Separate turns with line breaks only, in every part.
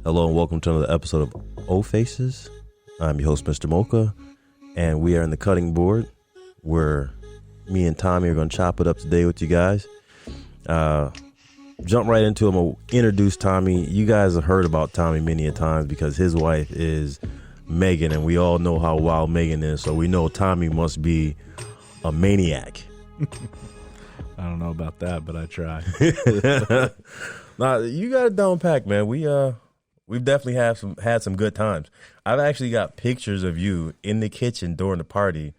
Hello and welcome to another episode of O Faces. I'm your host, Mr. Mocha, and we are in the cutting board where me and Tommy are going to chop it up today with you guys. Jump right into it. I'm going to introduce Tommy. You guys have heard about Tommy many a times because his wife is Megan, and we all know how wild Megan is, so we know Tommy must be a maniac.
I don't know about that, but I try.
Nah, you got it down packed, man. We've definitely had some good times. I've actually got pictures of you in the kitchen during the party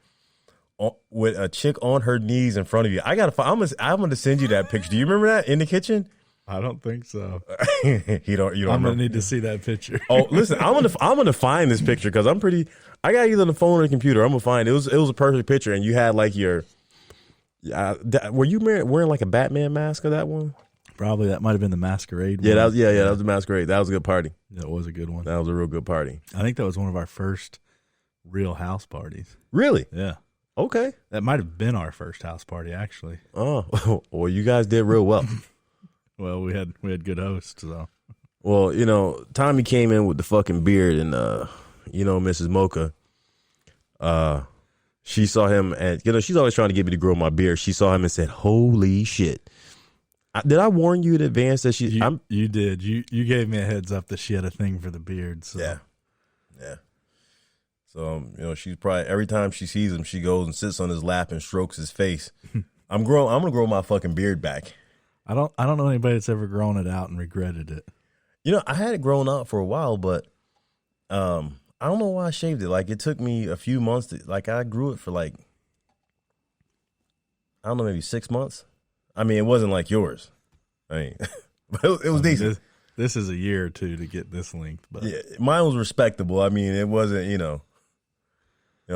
with a chick on her knees in front of you. I'm gonna send you that picture. Do you remember that in the kitchen?
I don't think so.
you don't.
I'm gonna need to see that picture.
Oh, listen, I'm gonna find this picture because I got either on the phone or the computer. I'm gonna find it. It was a perfect picture, and you had like your. Were you wearing like a Batman mask of that one?
Probably that might have been the masquerade one.
Yeah, that was the masquerade. That was a good party.
That was a good one.
That was a real good party.
I think that was one of our first real house parties.
Really?
Yeah.
Okay.
That might have been our first house party, actually.
Oh, well, you guys did real well.
Well, we had good hosts, so.
Well, Tommy came in with the fucking beard, and Mrs. Mocha, she saw him, and she's always trying to get me to grow my beard. She saw him and said, "Holy shit." Did I warn you in advance that
You did. You gave me a heads up that she had a thing for the beard. So.
Yeah. So she's probably every time she sees him, she goes and sits on his lap and strokes his face. I'm gonna grow my fucking beard back.
I don't know anybody that's ever grown it out and regretted it.
I had it grown out for a while, but I don't know why I shaved it. Like it took me a few months I grew it for like I don't know, maybe 6 months. I mean, it wasn't like yours. I mean, it was decent.
This is a year or two to get this length, but
yeah, mine was respectable. I mean, it wasn't,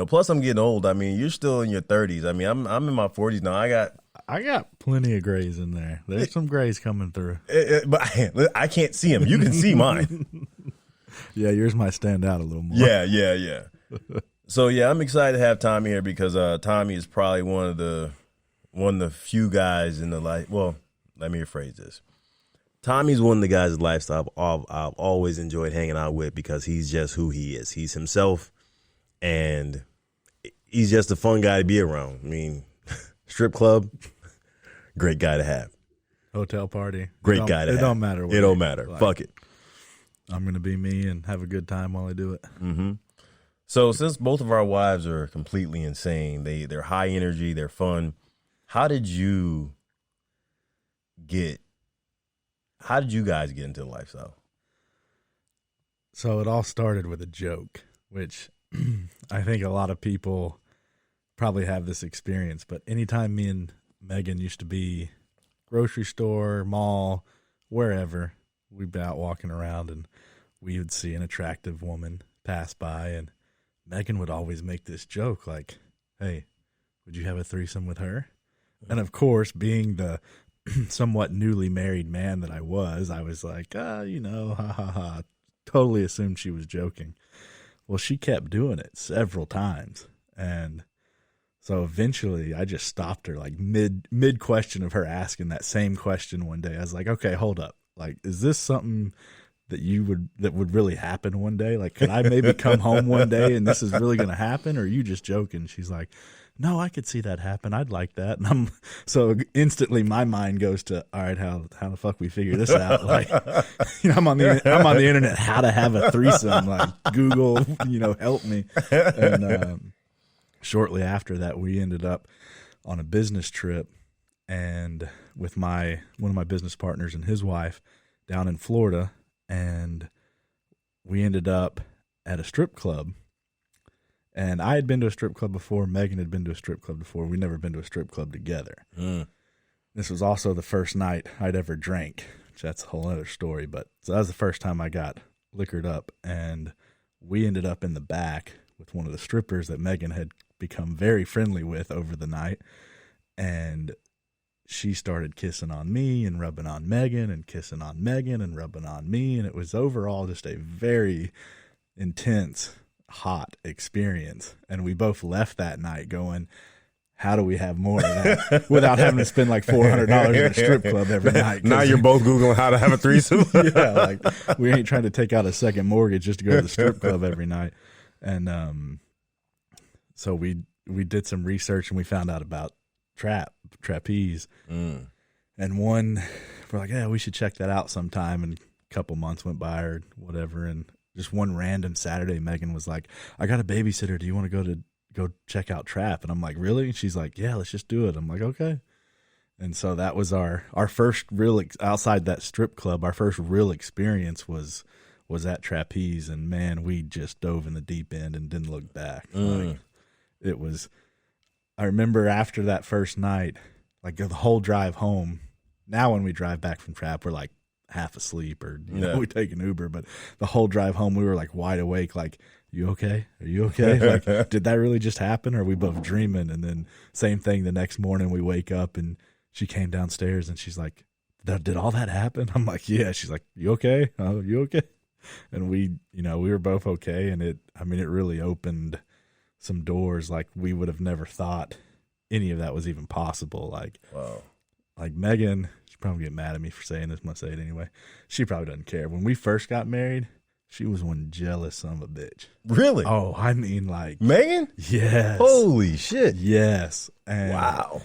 plus I'm getting old. I mean, you're still in your 30s. I mean, I'm in my 40s now.
I got plenty of grays in there. There's some grays coming through.
But I can't see them. You can see mine.
Yeah, yours might stand out a little more.
Yeah. So, yeah, I'm excited to have Tommy here because Tommy is probably one of the few guys in the life. Well, let me rephrase this. Tommy's one of the guys in lifestyle I've always enjoyed hanging out with because he's just who he is. He's himself, and he's just a fun guy to be around. I mean, strip club, great guy to have.
Hotel party,
great guy to have.
It don't matter.
It don't matter. Like, fuck it.
I'm going to be me and have a good time while I do it.
Mm-hmm. So since both of our wives are completely insane, they're high energy, they're fun. How did you guys get into the lifestyle?
So it all started with a joke, which I think a lot of people probably have this experience. But anytime me and Megan used to be grocery store, mall, wherever, we'd be out walking around and we would see an attractive woman pass by, and Megan would always make this joke like, "Hey, would you have a threesome with her?" And of course, being the somewhat newly married man that I was like, ha ha ha. Totally assumed she was joking. Well, she kept doing it several times. And so eventually I just stopped her like mid question of her asking that same question one day. I was like, okay, hold up. Like, is this something that would really happen one day? Like, could I maybe come home one day and this is really going to happen? Or are you just joking? She's like, no, I could see that happen. I'd like that. And so instantly my mind goes to, all right, how the fuck we figure this out? Like, I'm on the internet, how to have a threesome, like Google, help me. And shortly after that, we ended up on a business trip and with one of my business partners and his wife down in Florida. And we ended up at a strip club. And I had been to a strip club before. Megan had been to a strip club before. We'd never been to a strip club together. This was also the first night I'd ever drank, which that's a whole other story. But so that was the first time I got liquored up. And we ended up in the back with one of the strippers that Megan had become very friendly with over the night. And she started kissing on me and rubbing on Megan and kissing on Megan and rubbing on me. And it was overall just a very intense, hot experience. And we both left that night going, how do we have more of that without having to spend like $400 in a strip club every night?
Now you're both Googling how to have a threesome.
Yeah, like we ain't trying to take out a second mortgage just to go to the strip club every night. And so we did some research and we found out about trapeze. And we're like, yeah, we should check that out sometime. And a couple months went by or whatever. And just one random Saturday, Megan was like, I got a babysitter. Do you want to go check out trap? And I'm like, really? And she's like, yeah, let's just do it. I'm like, okay. And so that was our first real outside that strip club. Our first real experience was at trapeze, and man, we just dove in the deep end and didn't look back. Like, it was. I remember after that first night, like the whole drive home. Now when we drive back from trap, we're like half asleep, or you know, we take an Uber. But the whole drive home, we were like wide awake, like, you okay? Are you okay? Like, did that really just happen? Or are we both dreaming? And then same thing the next morning, we wake up and she came downstairs and she's like, did all that happen? I'm like, yeah. She's like, you okay? Oh, you okay? And we were both okay. And it really opened some doors. Like, we would have never thought any of that was even possible. Like, wow. Like Megan, she'd probably get mad at me for saying this. I'm going to say it anyway. She probably doesn't care. When we first got married, she was one jealous son of a bitch.
Really?
Oh, I mean, like.
Megan?
Yes.
Holy shit.
Yes. And,
wow.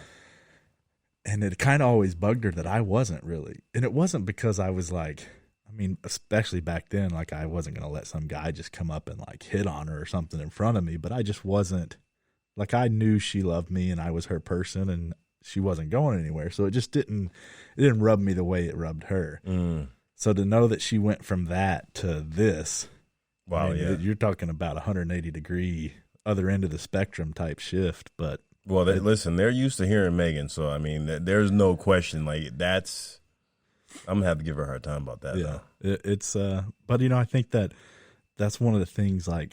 And it kind of always bugged her that I wasn't really. And it wasn't because I was like, I mean, especially back then, like I wasn't going to let some guy just come up and like hit on her or something in front of me. But I just wasn't, like, I knew she loved me and I was her person and she wasn't going anywhere. So it just didn't rub me the way it rubbed her. So to know that she went from that to this, wow, I mean, you're talking about 180 degree other end of the spectrum type shift. But
well, listen, they're used to hearing Megan, so I mean, there's no question. Like, that's, I'm gonna have to give her a hard time about that.
Yeah, it's but I think that's one of the things. Like,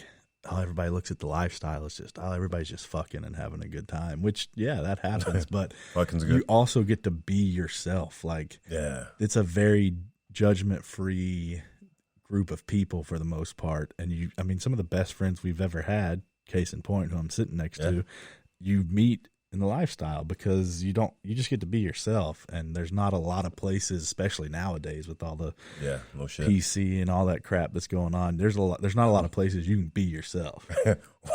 everybody looks at the lifestyle. It's just, everybody's just fucking and having a good time. Which, yeah, that happens. But you also get to be yourself. Like, yeah, it's a very judgment-free group of people for the most part. And some of the best friends we've ever had, case in point, who I'm sitting next to, you meet in the lifestyle because you just get to be yourself. And there's not a lot of places, especially nowadays with all the
no shit.
PC and all that crap that's going on. There's not a lot of places you can be yourself.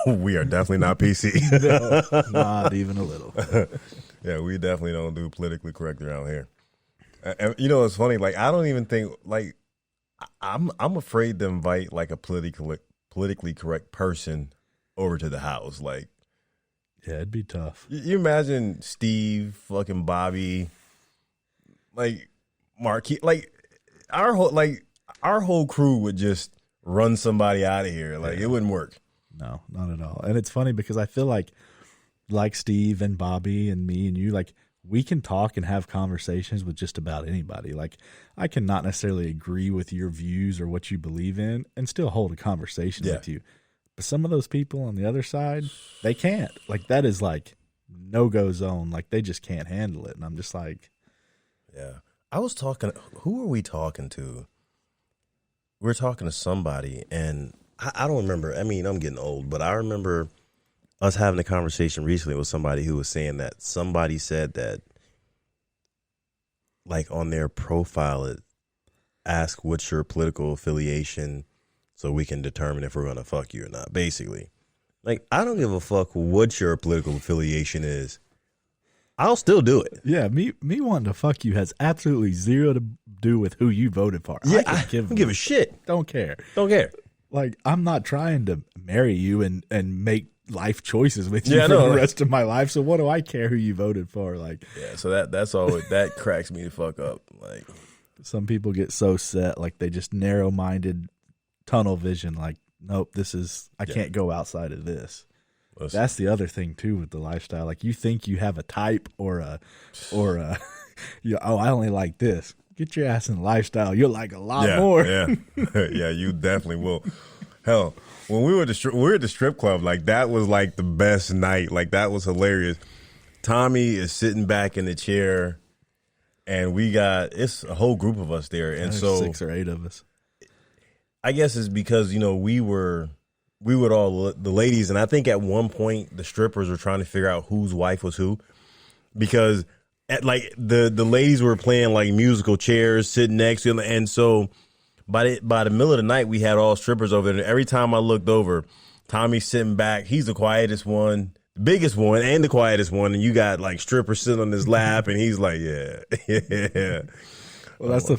We are definitely not PC.
No, not even a little.
Yeah, we definitely don't do politically correct around here. And it's funny. Like, I don't even think, like, I'm afraid to invite like a politically correct person over to the house. Like,
yeah, it'd be tough.
You imagine Steve, fucking Bobby, like Marquis, like our whole crew would just run somebody out of here. Like, it wouldn't work.
No, not at all. And it's funny because I feel like Steve and Bobby and me and you, like, we can talk and have conversations with just about anybody. Like, I can not necessarily agree with your views or what you believe in and still hold a conversation with you. But some of those people on the other side, they can't. Like, that is like no-go zone. Like, they just can't handle it. And I'm just like.
Yeah. I was talking, who were we talking to? We were talking to somebody, and I don't remember. I mean, I'm getting old, but I remember us having a conversation recently with somebody who was saying that somebody said that, like, on their profile, it ask what's your political affiliation so we can determine if we're going to fuck you or not, basically. Like, I don't give a fuck what your political affiliation is. I'll still do it.
Yeah, me wanting to fuck you has absolutely zero to do with who you voted for.
Yeah, I don't give a shit.
Don't care.
Don't care.
Like, I'm not trying to marry you and make life choices with you for the rest of my life. So what do I care who you voted for? Like,
yeah. So that's all. That cracks me the fuck up. Like,
some people get so set, like they just narrow-minded, tunnel vision. Like, nope, I can't go outside of this. Listen. That's the other thing too with the lifestyle. Like, you think you have a type or a I only like this. Get your ass in the lifestyle. You'll like a lot more.
Yeah, yeah, you definitely will. Hell, when we were at the strip club, like, that was like the best night. Like, that was hilarious. Tommy is sitting back in the chair, and it's a whole group of us there, and so
6 or 8 of us.
I guess it's because we were we would all, the ladies, and I think at one point the strippers were trying to figure out whose wife was who, because like the ladies were playing like musical chairs sitting next to them, and so by the middle of the night we had all strippers over there. And every time I looked over, Tommy's sitting back. He's the quietest one, the biggest one, and the quietest one, and you got like strippers sitting on his lap, and he's like, yeah, yeah.
Well, that's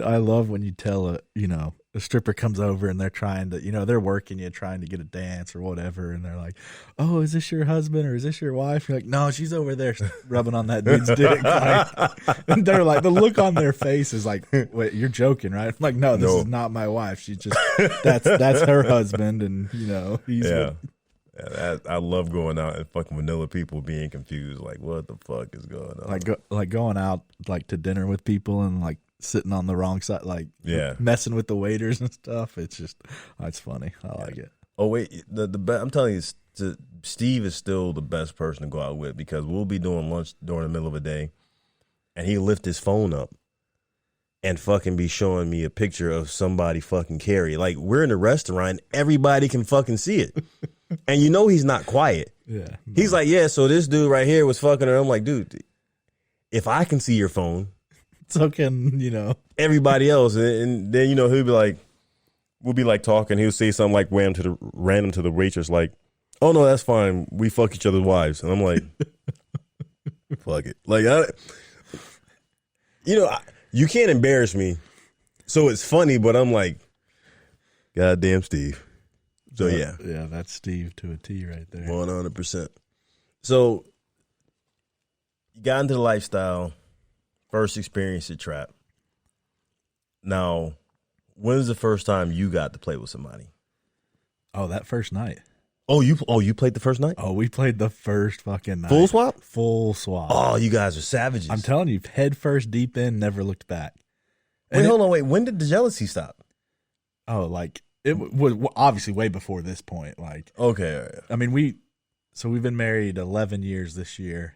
I love when you tell a stripper comes over and they're trying to, they're working you, trying to get a dance or whatever, and they're like, "Oh, is this your husband or is this your wife?" You're like, "No, she's over there rubbing on that dude's dick." Like, and they're like, the look on their face is like, "Wait, you're joking, right?" I'm like, "No, this is not my wife. She's just that's her husband," and he's
I love going out and fucking vanilla people being confused, like what the fuck is going on?
Like going out like to dinner with people and like sitting on the wrong side, like messing with the waiters and stuff. It's just, it's funny. I like it.
Oh wait, I'm telling you, Steve is still the best person to go out with, because we'll be doing lunch during the middle of the day, and he lift his phone up and fucking be showing me a picture of somebody fucking Carrie. Like, we're in a restaurant, everybody can fucking see it, and he's not quiet.
Yeah,
he's like, yeah. So this dude right here was fucking her. I'm like, dude, if I can see your phone,
so can
everybody else. And then he'll be like, we'll be like talking, he'll say something like random to the waitress, like, "Oh no, that's fine, we fuck each other's wives." And I'm like, fuck it, like, you can't embarrass me, so it's funny, but I'm like, goddamn Steve. So yeah,
that's Steve to a T right there,
100%. So you got into the lifestyle. First experience at trap. Now, when was the first time you got to play with somebody?
Oh, that first night.
Oh, you played the first night?
Oh, we played the first fucking night.
Full swap?
Full swap.
Oh, you guys are savages.
I'm telling you, head first, deep in, never looked back.
Wait, hold on, wait. When did the jealousy stop?
Oh, like it was obviously way before this point. Like,
okay,
I mean, we've been married 11 years this year,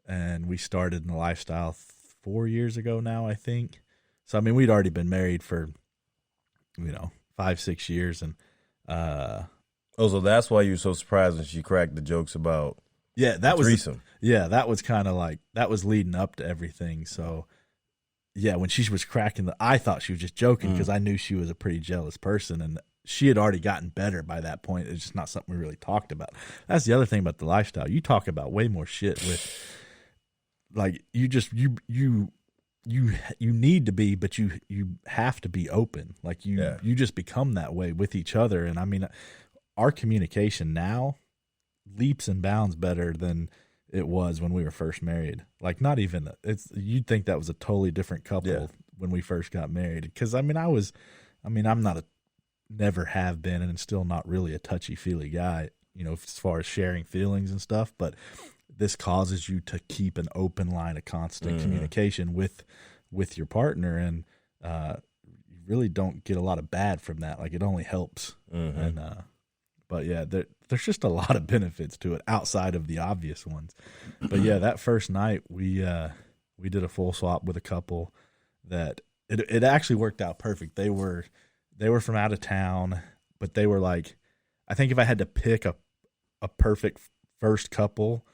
and we started in the lifestyle 4 years ago now, I think. So, I mean, we'd already been married for, 5-6 years. And,
so that's why you were so surprised when she cracked the jokes about
that was
threesome.
That was kind of like, that was leading up to everything. So, yeah, when she was cracking I thought she was just joking, because I knew she was a pretty jealous person, and she had already gotten better by that point. It's just not something we really talked about. That's the other thing about the lifestyle. You talk about way more shit with, like, you need to be, but you have to be open. Like, you just become that way with each other. And I mean, our communication now leaps and bounds better than it was when we were first married. Like, not even, you'd think that was a totally different couple when we first got married. Because I'm never have been, and still not really a touchy feely guy, as far as sharing feelings and stuff. But this causes you to keep an open line of constant communication with your partner, and you really don't get a lot of bad from that. Like, it only helps. And but yeah, there's just a lot of benefits to it outside of the obvious ones. But yeah, that first night we did a full swap with a couple that it actually worked out perfect. They were from out of town, but they were like, I think if I had to pick a perfect first couple,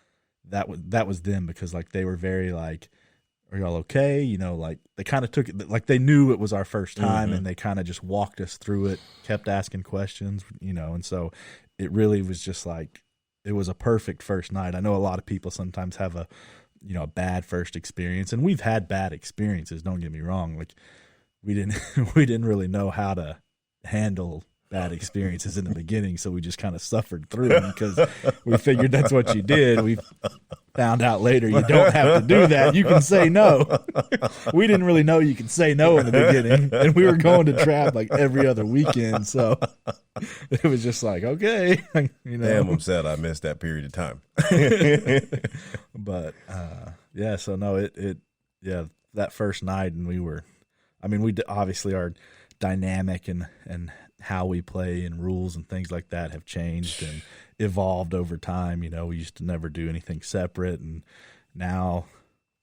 that was them, because like they were very like, "Are y'all okay?" Like they kind of took it, like they knew it was our first time, and they kind of just walked us through it, kept asking questions, and so it really was just like, it was a perfect first night. I know a lot of people sometimes have a bad first experience, and we've had bad experiences, don't get me wrong. Like, we didn't really know how to handle bad experiences in the beginning, so we just kind of suffered through them, because we figured that's what you did. We found out later you don't have to do that. You can say no. We didn't really know you could say no in the beginning, and we were going to trap like every other weekend, so it was just like, okay,
Damn, I'm sad I missed that period of time.
But so no, that first night, and we obviously our dynamic and how we play and rules and things like that have changed and evolved over time. We used to never do anything separate, and now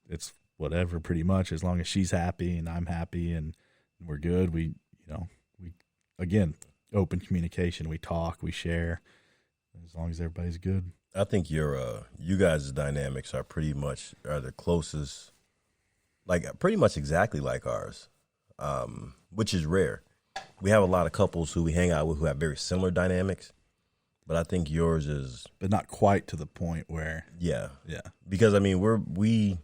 it's whatever, pretty much, as long as she's happy and I'm happy and we're good. We again, open communication. We talk, we share, as long as everybody's good.
I think you guys' dynamics are the closest, like pretty much exactly like ours, which is rare. We have a lot of couples who we hang out with who have very similar dynamics, but I think yours is,
but not quite to the point where,
yeah. Because I mean, we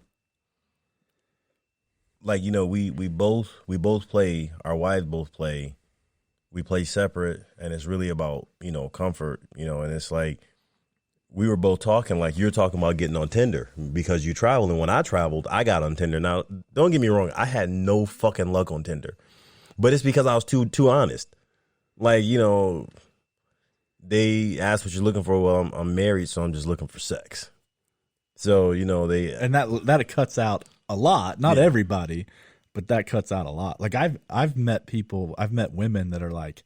like, you know, we both play. Our wives both play. We play separate, and it's really about, you know, comfort, you know, and it's like. We were both talking like you're talking about getting on Tinder because you traveled. And when I traveled, I got on Tinder. Now, don't get me wrong. I had no fucking luck on Tinder. But it's because I was too honest. Like, you know, they asked what you're looking for. Well, I'm married, so I'm just looking for sex. So, you know,
and that cuts out a lot. Not everybody, but that cuts out a lot. Like I've met women that are like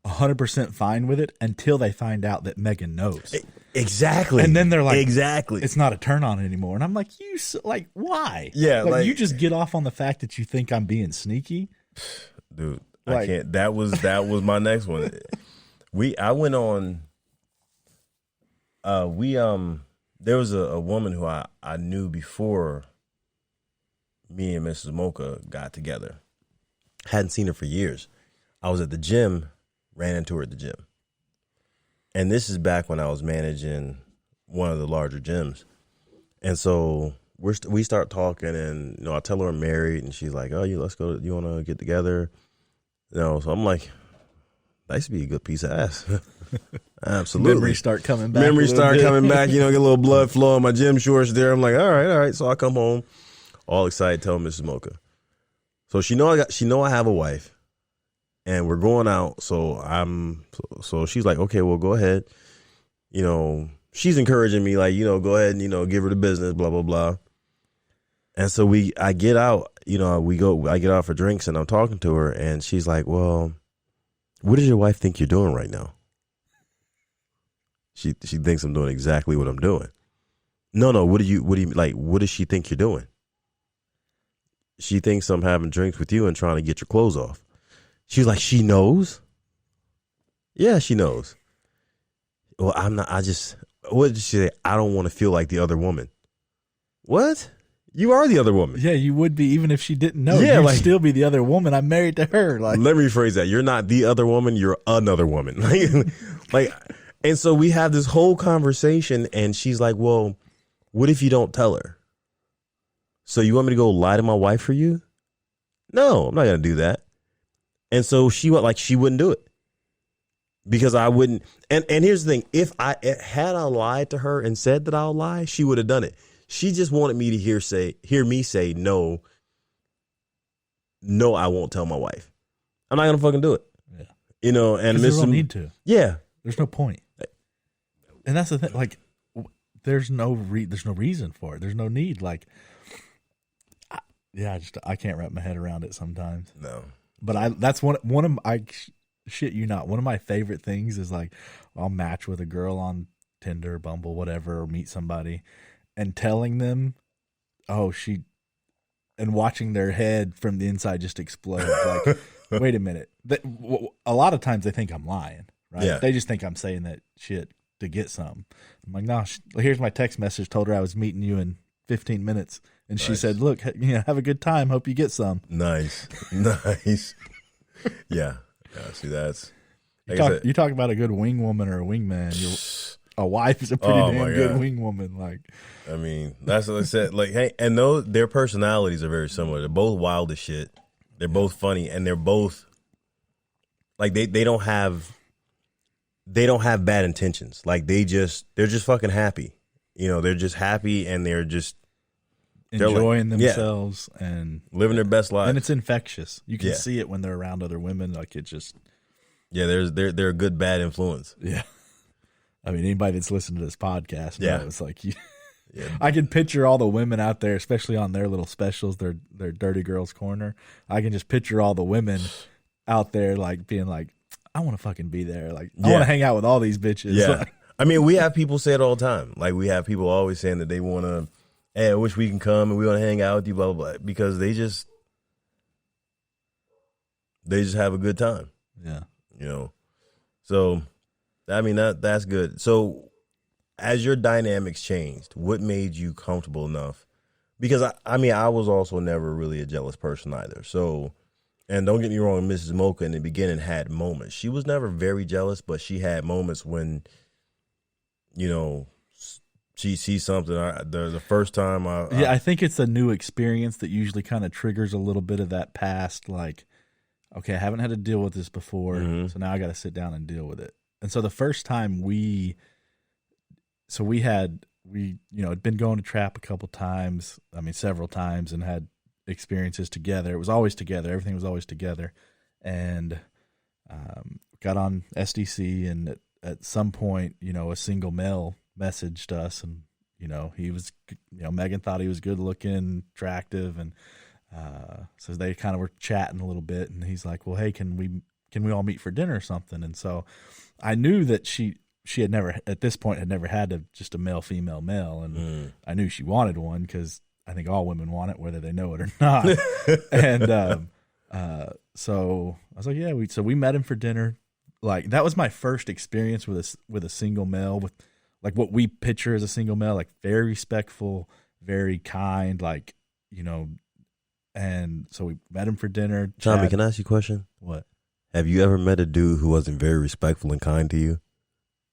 100% fine with it until they find out that Megan knows.
Exactly.
And then they're like,
exactly.
It's not a turn on anymore. And I'm like, why?
Yeah.
Like, you just get off on the fact that you think I'm being sneaky.
Dude, I can't. That was my next one. I went on, there was a woman who I knew before me and Mrs. Mocha got together. Hadn't seen her for years. I was at the gym, ran into her at the gym. And this is back when I was managing one of the larger gyms. And so we start talking, and, you know, I tell her I'm married, and she's like, oh, let's go, you want to get together? You know, so I'm like, that used to be a good piece of ass. Absolutely.
Memories start coming back.
You know, get a little blood flow in my gym shorts there. I'm like, all right. So I come home, all excited, tell Mrs. Mocha. So she know I have a wife. And we're going out, so she's like, okay, well, go ahead. You know, she's encouraging me, like, you know, go ahead and, you know, give her the business, blah, blah, blah. And so I get out, you know, I get out for drinks, and I'm talking to her, and she's like, well, what does your wife think you're doing right now? She thinks I'm doing exactly what I'm doing. No, what do you like, what does she think you're doing? She thinks I'm having drinks with you and trying to get your clothes off. She's like, she knows? Yeah, she knows. Well, what did she say? I don't want to feel like the other woman. What? You are the other woman.
Yeah, you would be even if she didn't know.
Yeah,
You'd still be the other woman. I'm married to her. Like,
let me rephrase that. You're not the other woman. You're another woman. like, and so we have this whole conversation, and she's like, well, what if you don't tell her? So you want me to go lie to my wife for you? No, I'm not going to do that. And so she wouldn't do it because I wouldn't. And here's the thing. If I lied to her and said that I'll lie, she would have done it. She just wanted me to hear me say, no, I won't tell my wife. I'm not going to fucking do it. Yeah. You know, and
there's no need to.
Yeah.
There's no point. And that's the thing. Like, there's no reason for it. There's no need. Like, I can't wrap my head around it sometimes.
No.
But that's one of I shit you not. One of my favorite things is like I'll match with a girl on Tinder, Bumble, whatever, or meet somebody, and telling them, and watching their head from the inside just explode. Like, wait a minute. A lot of times they think I'm lying, right?
Yeah.
They just think I'm saying that shit to get some. I'm like, no. Here's my text message. Told her I was meeting you in 15 minutes. And she said, look, have a good time. Hope you get some.
Nice. Yeah. See, that's...
You talk about a good wing woman or a wingman. A wife is a pretty damn good wing woman. Like,
I mean, that's what I said. Like, hey, and their personalities are very similar. They're both wild as shit. They're both funny, and they're both... Like, they don't have bad intentions. Like, they're just fucking happy. You know, they're just happy, and they're just...
enjoying themselves and
living their best life,
and it's infectious. You can see it when they're around other women. Like, it just
they're a good bad influence.
Yeah, I mean, anybody that's listened to this podcast, it's like
Yeah.
I can picture all the women out there, especially on their little specials, their Dirty Girls Corner. I can just picture all the women out there, like, being like, I want to fucking be there. Like, I want to hang out with all these bitches.
Yeah.
Like,
I mean, we have people say it all the time. Like, we have people always saying that they want to, hey, I wish we can come and we want to hang out with you, blah, blah, blah. Because they just have a good time.
Yeah.
you know. So, I mean, that's good. So, as your dynamics changed, what made you comfortable enough? Because, I mean, I was also never really a jealous person either. So, and don't get me wrong, Mrs. Mocha in the beginning had moments. She was never very jealous, but she had moments when, you know, she sees something. The first time
I think it's a new experience that usually kind of triggers a little bit of that past, like, okay, I haven't had to deal with this before, so now I got to sit down and deal with it. And so the first time we had been going to trap a couple times, I mean, several times, and had experiences together. It was always together. Everything was always together. And got on SDC, and at some point, you know, a single male messaged us, and, you know, he was, you know, Megan thought he was good looking, attractive, and so they kind of were chatting a little bit, and he's like, well, hey, can we all meet for dinner or something? And so I knew that she had never, at this point, had never had just a male, female, male. And I knew she wanted one, because I think all women want it, whether they know it or not. And so I was like, yeah, we met him for dinner. Like, that was my first experience with a single male, with like what we picture as a single male, like very respectful, very kind, like, you know. And so we met him for dinner.
Tommy, can I ask you a question?
What?
Have you ever met a dude who wasn't very respectful and kind to you?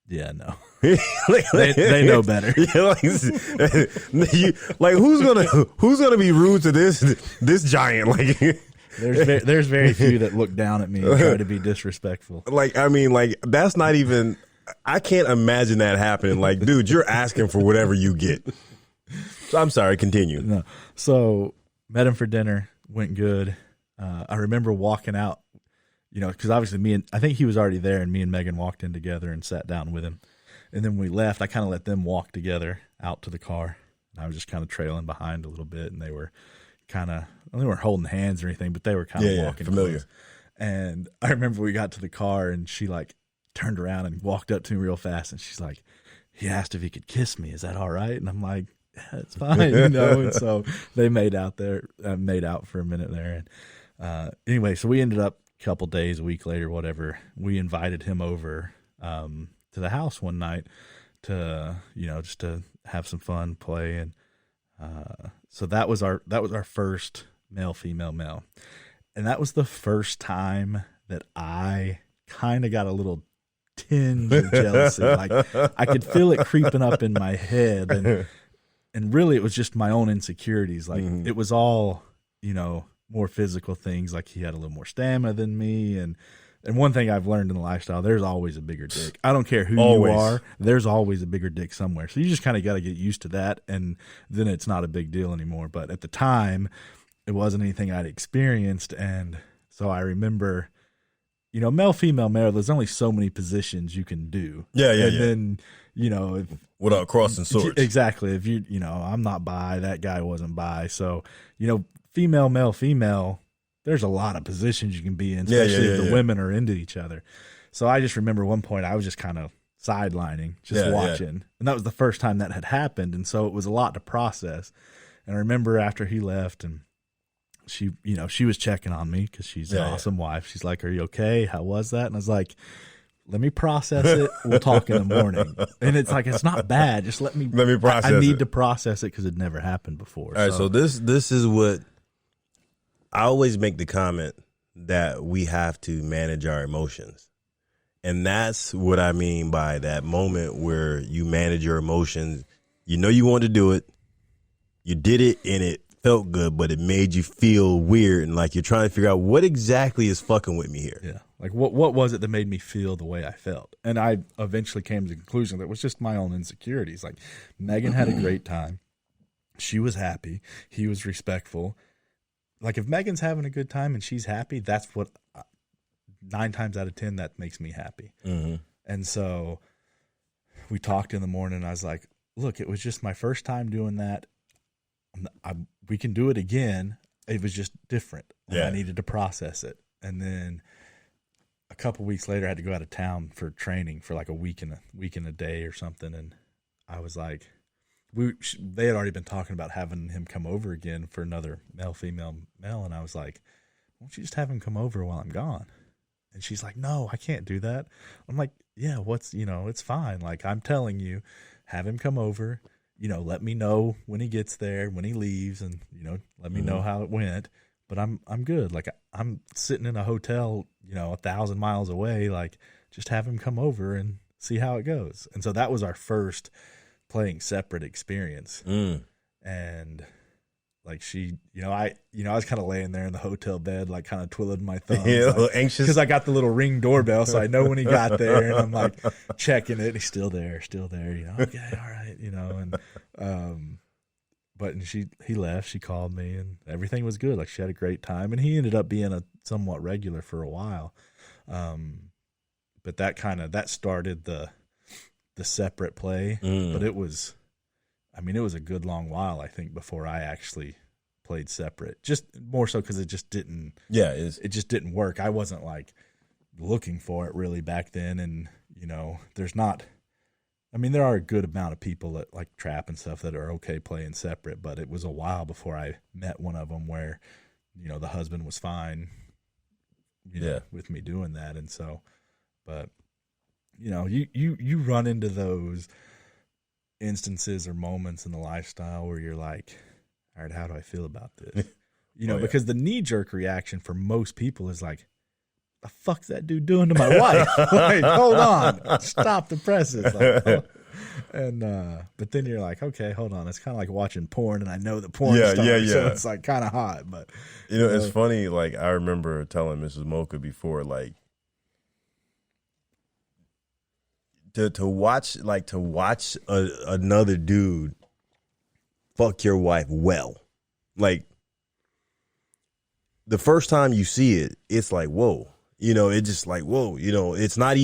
Yeah, no. they know better.
Yeah, like who's gonna be rude to this giant? Like,
there's very few that look down at me and try to be disrespectful.
Like, I mean, like, that's not even. I can't imagine that happening. Like, dude, you're asking for whatever you get. So I'm sorry. Continue.
No. So met him for dinner. Went good. I remember walking out, you know, because obviously I think he was already there, and me and Megan walked in together and sat down with him. And then when we left, I kind of let them walk together out to the car. And I was just kind of trailing behind a little bit, and they were they weren't holding hands or anything, but they were kind of walking
familiar.
Close. And I remember we got to the car, and she like turned around and walked up to me real fast, and she's like, he asked if he could kiss me. Is that all right? And I'm like, yeah, it's fine, you know. And so they made out for a minute there. And anyway, so we ended up a couple days, a week later, whatever. We invited him over to the house one night to, you know, just to have some fun, play, and so that was our first male, female, male, and that was the first time that I kind of got a little tinge of jealousy. Like, I could feel it creeping up in my head, and really it was just my own insecurities. Like, it was all, you know, more physical things. Like, he had a little more stamina than me, and one thing I've learned in the lifestyle, there's always a bigger dick. I don't care who you are, there's always a bigger dick somewhere. So you just kind of got to get used to that, and then it's not a big deal anymore. But at the time, it wasn't anything I'd experienced, and so I remember, you know, male, female, male, there's only so many positions you can do.
Yeah.
And then, you know,
without crossing swords.
Exactly. If you know, I'm not bi, that guy wasn't bi. So, you know, female, male, female, there's a lot of positions you can be in, especially if the women are into each other. So I just remember one point I was just kind of sidelining, just watching. And that was the first time that had happened. And so it was a lot to process. And I remember after he left, and she, you know, she was checking on me because she's an awesome wife. She's like, are you okay? How was that? And I was like, let me process it. We'll talk in the morning. And it's like, it's not bad. Just let me process it. I need to process it because it never happened before.
All right. So this is what I always make the comment that we have to manage our emotions. And that's what I mean by that moment where you manage your emotions. You know you want to do it. You did it and it felt good, but it made you feel weird and like you're trying to figure out what exactly is fucking with me here.
Yeah. Like what was it that made me feel the way I felt? And I eventually came to the conclusion that it was just my own insecurities. Like, Megan had a great time. She was happy. He was respectful. Like, if Megan's having a good time and she's happy, that's what 9 times out of 10 that makes me happy. And so we talked in the morning, and I was like, look, it was just my first time doing that. We can do it again. It was just different. I needed to process it. And then a couple weeks later, I had to go out of town for training for like a week and a day or something. And I was like, they had already been talking about having him come over again for another male, female, male. And I was like, why don't you just have him come over while I'm gone? And she's like, no, I can't do that. I'm like, yeah, it's fine. Like, I'm telling you, have him come over, let me know when he gets there, when he leaves, and, let me know how it went. But I'm good. Like, I'm sitting in a hotel, 1,000 miles away. Like, just have him come over and see how it goes. And so that was our first playing separate experience. And like she, I was kind of laying there in the hotel bed, like kind of twiddling my thumbs,
a little anxious
because I got the little Ring doorbell, so I know when he got there, and I'm like checking it. He's still there. Okay, all right, but he left. She called me, and everything was good. Like, she had a great time, and he ended up being a somewhat regular for a while. But that started the separate play, but it was a good long while, I think, before I actually played separate. Just more so because it just didn't. Yeah, it just didn't work. I wasn't like looking for it really back then, and there's not. I mean, there are a good amount of people that like trap and stuff that are okay playing separate, but it was a while before I met one of them where, the husband was fine, with me doing that, and so, but you run into those instances or moments in the lifestyle where you're like, all right, how do I feel about this? Because the knee-jerk reaction for most people is like, the fuck's that dude doing to my wife? Like, hold on, stop the presses. Like, but then you're like, okay, hold on. It's kind of like watching porn, and I know the porn stars, so it's like kind of hot. But
it's funny. Like, I remember telling Mrs. Mocha before, like, to watch another dude fuck your wife well, like, the first time you see it, it's like, whoa, it's just like, whoa, it's not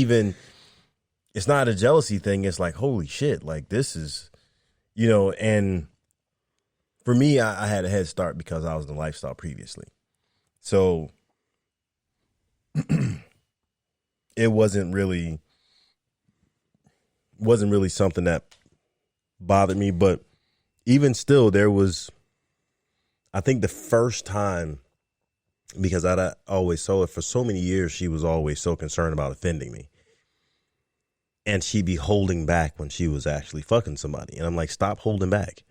a jealousy thing. It's like, holy shit, like, this is, and for me, I had a head start because I was in the lifestyle previously. So it wasn't really something that bothered me, but even still, there was, I think the first time, because I'd always saw it for so many years, she was always so concerned about offending me. And she'd be holding back when she was actually fucking somebody. And I'm like, stop holding back.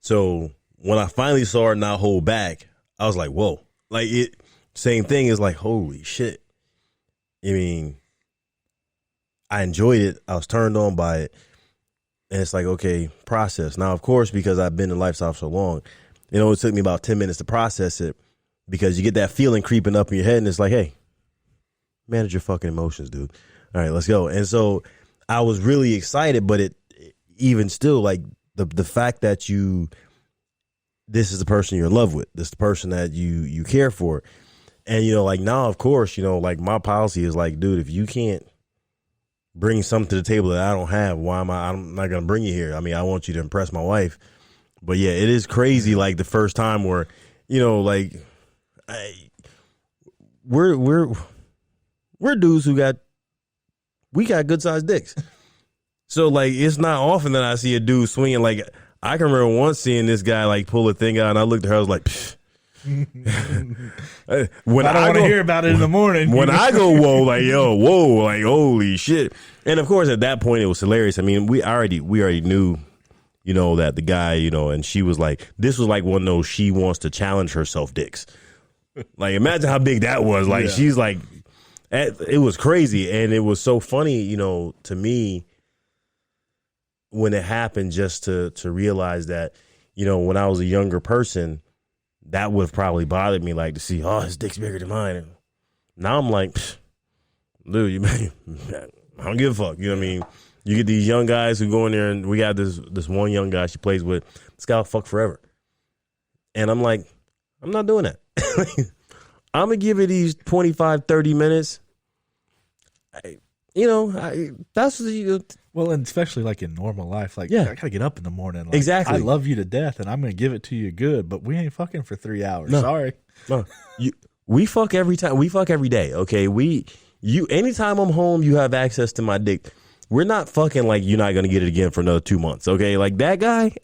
So when I finally saw her not hold back, I was like, whoa. Like, same thing is like, holy shit. I mean, I enjoyed it. I was turned on by it. And it's like, okay, process. Now, of course, because I've been in lifestyle so long, it took me about 10 minutes to process it, because you get that feeling creeping up in your head, and it's like, hey, manage your fucking emotions, dude. All right, let's go. And so I was really excited, but it even still, like, the fact that this is the person you're in love with, this is the person that you care for. And, like, now, of course, like, my policy is like, dude, if you can't bring something to the table that I don't have, I'm not going to bring you here. I mean, I want you to impress my wife. But yeah, it is crazy. Like, the first time where, like, we're dudes who got good sized dicks. So, like, it's not often that I see a dude swinging. Like, I can remember once seeing this guy, like, pull a thing out, and I looked at her, I was like, pfft. When
I don't want to hear about it in the morning.
When I go, whoa, like, yo, whoa, like, holy shit. And of course, at that point, it was hilarious. I mean, we already knew, that the guy, and she was like, this was like one of those she wants to challenge herself dicks. Like, imagine how big that was. Like, she's like, it was crazy. And it was so funny, to me, when it happened, just to realize that, when I was a younger person, that would have probably bothered me, like, to see, oh, his dick's bigger than mine. And now I'm like, dude, I don't give a fuck. You know what I mean? You get these young guys who go in there, and we got this one young guy she plays with. This guy will fuck forever. And I'm like, I'm not doing that. I'm going to give it these 25, 30 minutes. That's
well, and especially like in normal life, like,
yeah,
I gotta get up in the morning. Like,
exactly.
I love you to death, and I'm gonna give it to you good, but we ain't fucking for 3 hours.
No.
Sorry.
No. We fuck every time. We fuck every day. Okay. Anytime I'm home, you have access to my dick. We're not fucking like you're not gonna get it again for another 2 months. Okay. Like, that guy,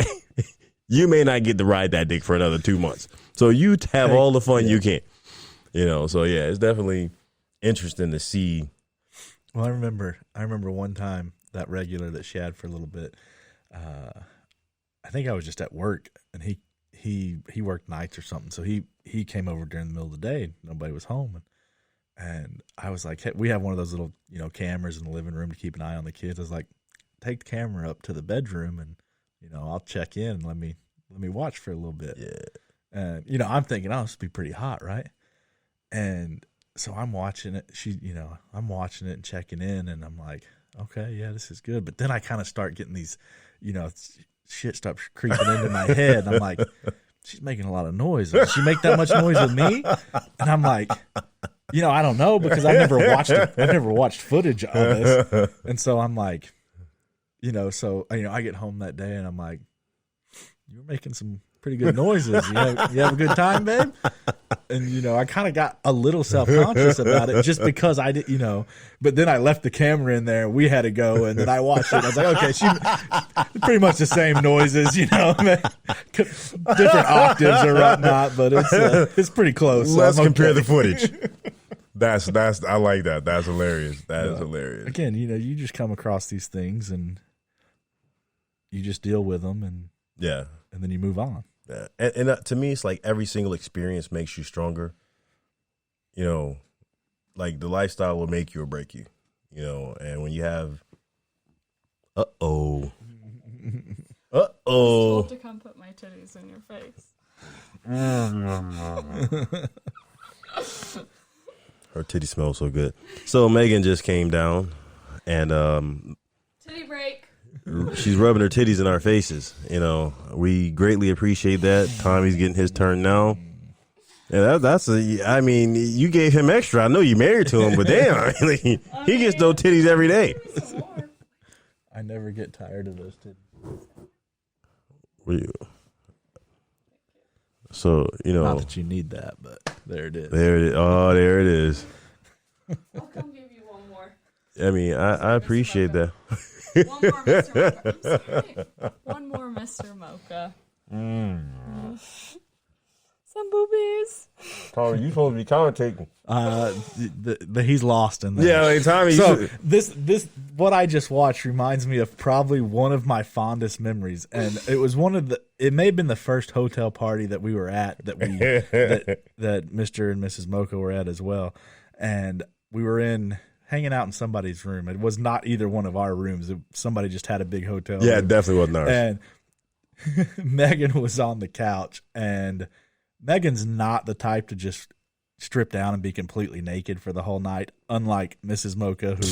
you may not get to ride that dick for another 2 months. So you have all the fun you can. So yeah, it's definitely. interesting to see.
Well, I remember one time that regular that she had for a little bit. I think I was just at work, and he worked nights or something, so he came over during the middle of the day. Nobody was home, and I was like, hey, we have one of those little cameras in the living room to keep an eye on the kids. I was like, take the camera up to the bedroom, and I'll check in and let me watch for a little bit.
Yeah.
And I'm thinking, oh, this would be pretty hot, right? And so I'm watching it. I'm watching it and checking in, and I'm like, okay, yeah, this is good. But then I kind of start getting these, shit starts creeping into my head. And I'm like, she's making a lot of noise. Does she make that much noise with me? And I'm like, I don't know, because I've never watched it. I've never watched footage of this. And so I'm like, I get home that day and I'm like, you were making some pretty good noises. You have a good time, babe? And, I kind of got a little self-conscious about it just because I did, but then I left the camera in there. We had to go, and then I watched it. I was like, okay, she pretty much the same noises, different octaves or whatnot, but it's pretty close. So
Let's compare the footage. That's I like that. That's hilarious. That is hilarious.
Again, you just come across these things and you just deal with them, and then you move on.
Yeah. And to me, it's like every single experience makes you stronger. Like the lifestyle will make you or break you. And when you have,
told to come put my titties in your face.
Her titty smells so good. So Megan just came down, and
Titty break.
she's rubbing her titties in our faces. We greatly appreciate that. Tommy's getting his turn now. And you gave him extra. I know you married to him, but damn, he gets those titties every day.
I never get tired of those titties.
So,
not that you need that, but there it is.
There it is. Oh, there it is.
I'll come give you one more.
I mean, I appreciate that.
One more, Mr. Mocha. I'm sorry. One more, Mr. Mocha. Some boobies.
Tommy, you supposed to be commentating.
He's lost in there.
Yeah, like Tommy.
So this what I just watched reminds me of probably one of my fondest memories, and it was it may have been the first hotel party that we were at that Mr. and Mrs. Mocha were at as well, and we were hanging out in somebody's room. It was not either one of our rooms. Somebody just had a big hotel room.
It definitely wasn't ours.
And Megan was on the couch, and Megan's not the type to just strip down and be completely naked for the whole night, unlike Mrs. Mocha, who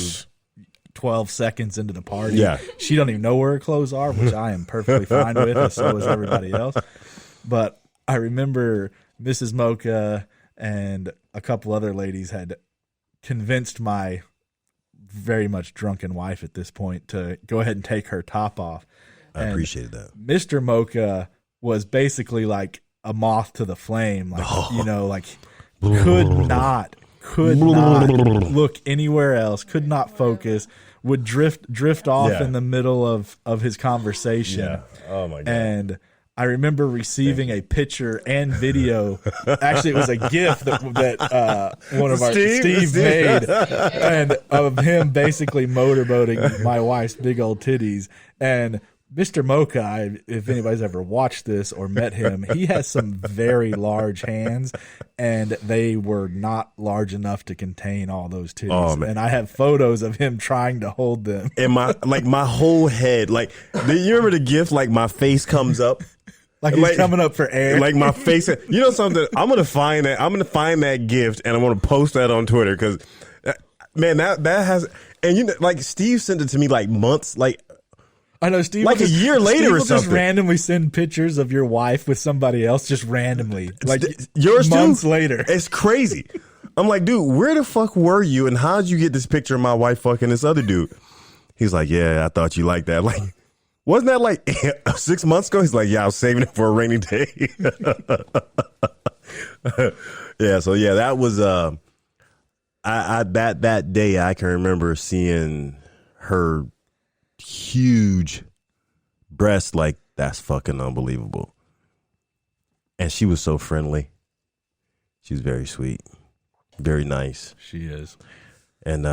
12 seconds into the party, she don't even know where her clothes are, which I am perfectly fine with, and so is everybody else. But I remember Mrs. Mocha and a couple other ladies had convinced my very much drunken wife at this point to go ahead and take her top off.
I appreciated that.
Mr. Mocha was basically like a moth to the flame, could not look anywhere else, could not focus, would drift off in the middle of his conversation.
Yeah. Oh my God.
And I remember receiving a picture and video. Actually, it was a gift that one of our Steve made, and of him basically motorboating my wife's big old titties. And Mr. Mocha, if anybody's ever watched this or met him, he has some very large hands, and they were not large enough to contain all those titties. Oh, man. And I have photos of him trying to hold them.
And my whole head, you remember the gift, my face comes up?
Like he's coming up for air.
Like my face. Something? I'm going to find that gift, and I'm going to post that on Twitter, because, man, that has, and Steve sent it to me months,
I know, Steve.
A year later
Steve
or
will
something.
Just randomly send pictures of your wife with somebody else, just randomly,
yours
months
too?
later.
It's crazy. I'm like, dude, where the fuck were you, and how'd you get this picture of my wife fucking this other dude? He's like, yeah, I thought you liked that. Wasn't that 6 months ago? He's like, yeah, I was saving it for a rainy day. Yeah, so yeah, that was that day I can remember seeing her huge breast, that's fucking unbelievable. And she was so friendly. She was very sweet. Very nice.
She is.
And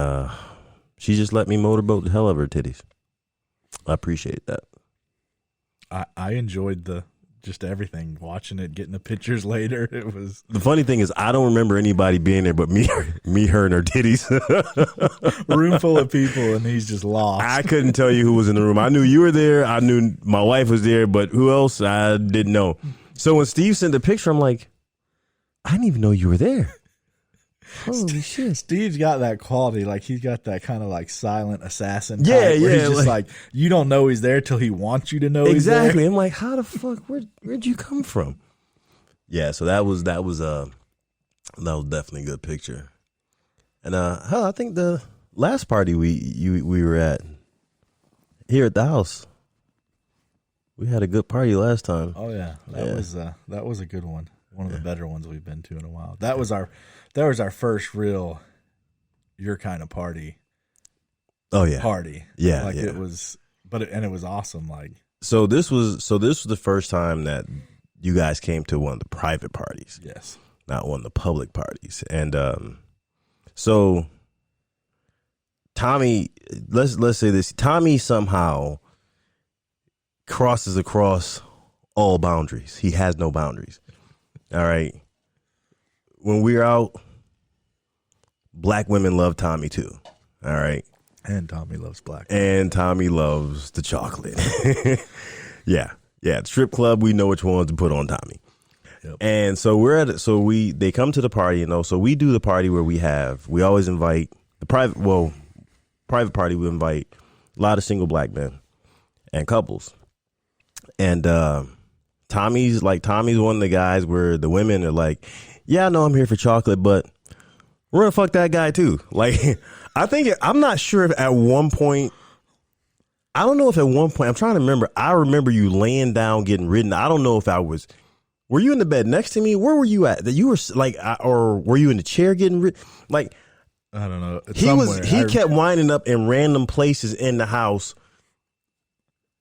she just let me motorboat the hell out of her titties. I appreciate that.
I enjoyed just everything, watching it, getting the pictures later. It was
the funny thing is I don't remember anybody being there but me, her, and her titties.
Room full of people, and he's just lost.
I couldn't tell you who was in the room. I knew you were there. I knew my wife was there, but who else? I didn't know. So when Steve sent the picture, I'm like, I didn't even know you were there. Holy shit.
Steve's got that quality, like he's got that kind of like silent assassin
Yeah,
type, where
yeah,
he's just like you don't know he's there till he wants you to know
exactly.
he's there.
I'm like, how the fuck, where'd you come from? Yeah, so that was definitely a good picture. And hell, I think the last party we were at here at the house, we had a good party last time.
Oh yeah, that was a good one. One of the better ones we've been to in a while. That was our first real your kind of party.
Oh yeah,
party.
Yeah,
like
yeah.
it was, and it was awesome. Like
so this was the first time that you guys came to one of the private parties.
Yes,
not one of the public parties. And so Tommy, let's say this: Tommy somehow crosses across all boundaries. He has no boundaries. All right. When we're out, black women love Tommy too. All right.
And Tommy loves black.
And Tommy loves the chocolate. Yeah. Yeah. Strip club, we know which ones to put on Tommy. Yep. And so they come to the party, so we do the party where we always invite the private party. We invite a lot of single black men and couples. And, Tommy's one of the guys where the women are like, yeah, I know I'm here for chocolate, but we're gonna fuck that guy too. Like, I'm not sure if at one point, I don't know if at one point, I'm trying to remember. I remember you laying down getting ridden. I don't know if were you in the bed next to me? Where were you at? That you were like, or were you in the chair getting ridden? Like,
I don't know.
He kept winding up in random places in the house,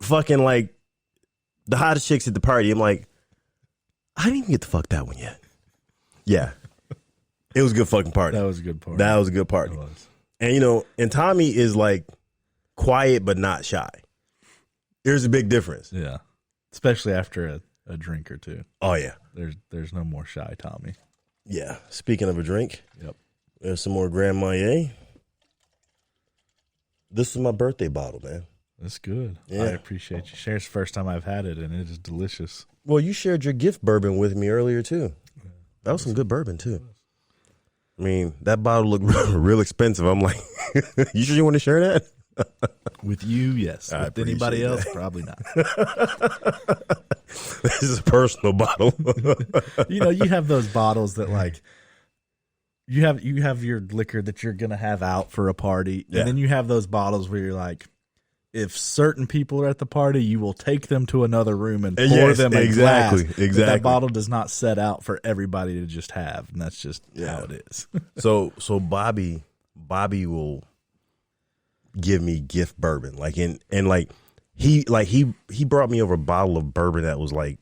fucking like the hottest chicks at the party. I'm like, I didn't even get to fuck that one yet. Yeah. It was a good fucking party.
That was a good party.
That was a good party. And, and Tommy is like quiet but not shy. There's a big difference.
Yeah. Especially after a drink or two.
Oh, yeah.
There's no more shy Tommy.
Yeah. Speaking of a drink.
Yep.
There's some more Grand Marnier. This is my birthday bottle, man.
That's good.
Yeah.
I appreciate you. Share's the first time I've had it, and it is delicious.
Well, you shared your gift bourbon with me earlier, too. That was some good bourbon, too. I mean, that bottle looked real expensive. I'm like, you sure you want to share that?
With you, yes. With anybody else, probably not.
This is a personal bottle.
You have those bottles that like you have your liquor that you're gonna have out for a party, and then you have those bottles where you're like, if certain people are at the party, you will take them to another room and pour them a glass. Exactly.
That
bottle does not set out for everybody to just have, and that's just how it is.
So Bobby will give me gift bourbon, he brought me over a bottle of bourbon that was like.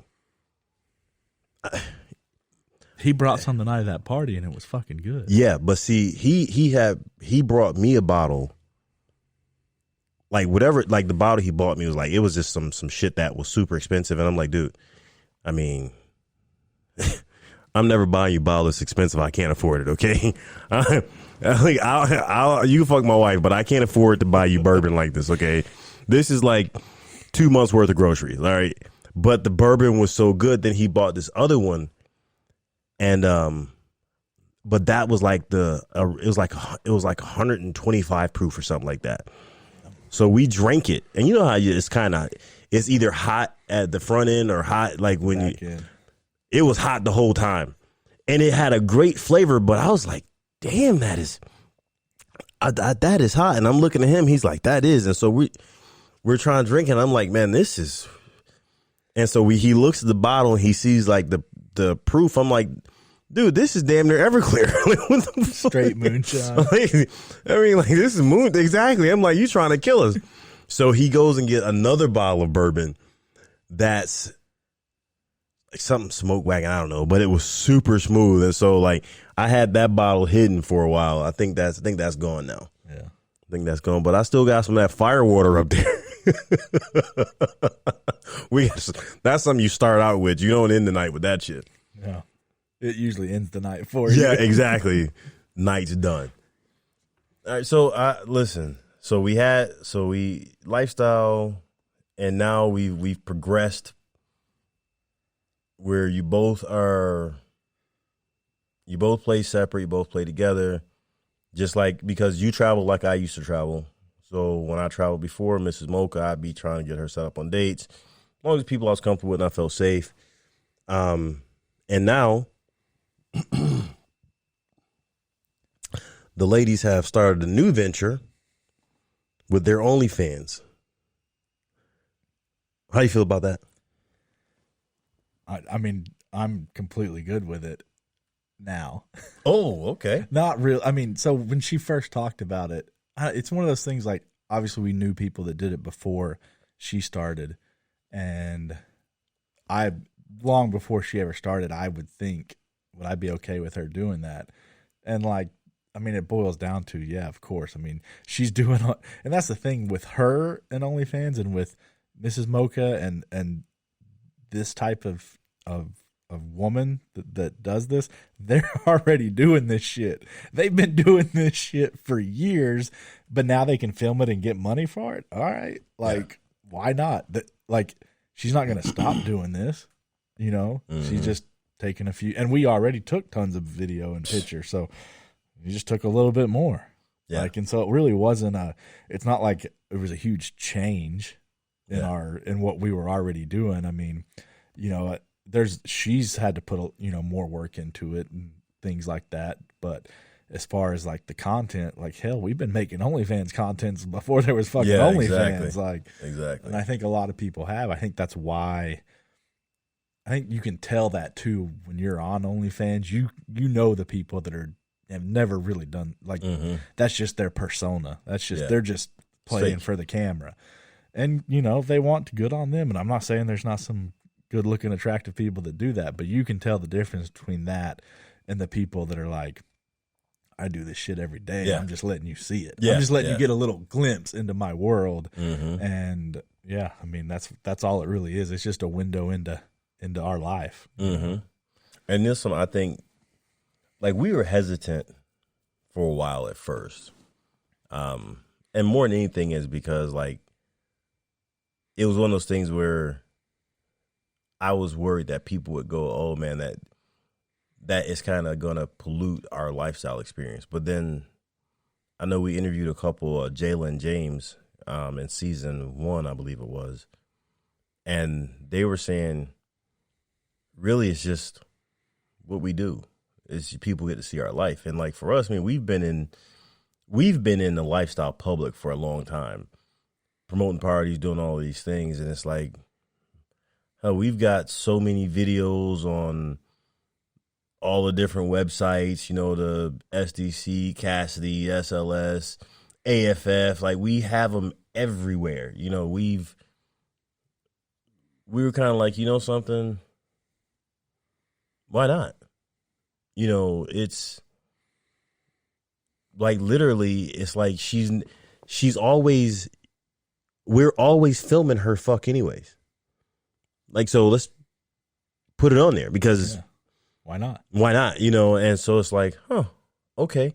He brought some the night of that party, and it was fucking good.
Yeah, but see, he brought me a bottle. Like whatever, like the bottle he bought me was like, it was just some shit that was super expensive. And I'm like, dude, I mean, I'm never buying you a bottle that's expensive. I can't afford it. Okay. You can fuck my wife, but I can't afford to buy you bourbon like this. Okay. This is like 2 months worth of groceries. All right. But the bourbon was so good. Then he bought this other one. And, but that was like it was like 125 proof or something like that. So we drank it, and you know how it's either hot at the front end or hot like when it was hot the whole time, and it had a great flavor. But I was like, damn, that is hot. And I'm looking at him, he's like, that is. And so we're trying to drink, and I'm like, man, this is. And so he looks at the bottle and he sees like the proof. I'm like, dude, this is damn near Everclear.
Straight moonshine.
I mean, like, this is moon. Exactly. I'm like, you trying to kill us. So he goes and get another bottle of bourbon. something smoke wagon, I don't know, but it was super smooth. And so like I had that bottle hidden for a while. I think that's gone now.
Yeah.
I think that's gone, but I still got some of that fire water up there. That's something you start out with. You don't end the night with that shit.
Yeah. It usually ends the night for you.
Yeah, exactly. Night's done. All right, so listen. So we lifestyle, and now we've progressed where you both play separate, you both play together. Just like, because you travel like I used to travel. So when I traveled before, Mrs. Mocha, I'd be trying to get her set up on dates. As long as people I was comfortable with and I felt safe. And now the ladies have started a new venture with their OnlyFans. How do you feel about that?
I mean, I'm completely good with it now.
Oh, okay.
Not real. I mean, so when she first talked about it, it's one of those things like, obviously we knew people that did it before she started. And long before she ever started, I would think, would I be okay with her doing that? And like, I mean, it boils down to, yeah, of course. I mean, she's doing, and that's the thing with her and OnlyFans and with Mrs. Mocha and this type of woman that does this, they're already doing this shit. They've been doing this shit for years, but now they can film it and get money for it. All right. Like, why not? Like, she's not going to stop doing this. You know, she's just taking a few, and we already took tons of video and picture. So you just took a little bit more.
Yeah.
Like, and so it really wasn't it's not like it was a huge change in what we were already doing. I mean, you know, she's had to put more work into it and things like that. But as far as like the content, like hell, we've been making OnlyFans contents before there was fucking OnlyFans.
Exactly.
Like,
exactly.
And I think a lot of people have. I think that's why. I think you can tell that too when you're on OnlyFans. You know the people that have never really done like that's just their persona. That's just they're just playing for the camera. And you know, they want good on them. And I'm not saying there's not some good looking, attractive people that do that, but you can tell the difference between that and the people that are like, I do this shit every day. I'm just letting you see it. I'm just letting you get a little glimpse into my world. And yeah, I mean, that's all it really is. It's just a window into our life.
And this one, I think, like, we were hesitant for a while at first. And more than anything is because, like, it was one of those things where I was worried that people would go, oh, man, that is kind of going to pollute our lifestyle experience. But then I know we interviewed a couple, Jayla and James, in season 1, I believe it was. And they were saying, really, it's just what we do. Is people get to see our life. And like for us, I mean, we've been in the lifestyle public for a long time, promoting parties, doing all these things. And it's like, we've got so many videos on all the different websites, you know, the SDC, Cassidy, SLS, AFF, like we have them everywhere. You know, we were kind of like, you know something, why not? You know, it's like literally, it's like we're always filming her fuck anyways. Like, so let's put it on there because
why not?
Why not? You know, and so it's like, okay.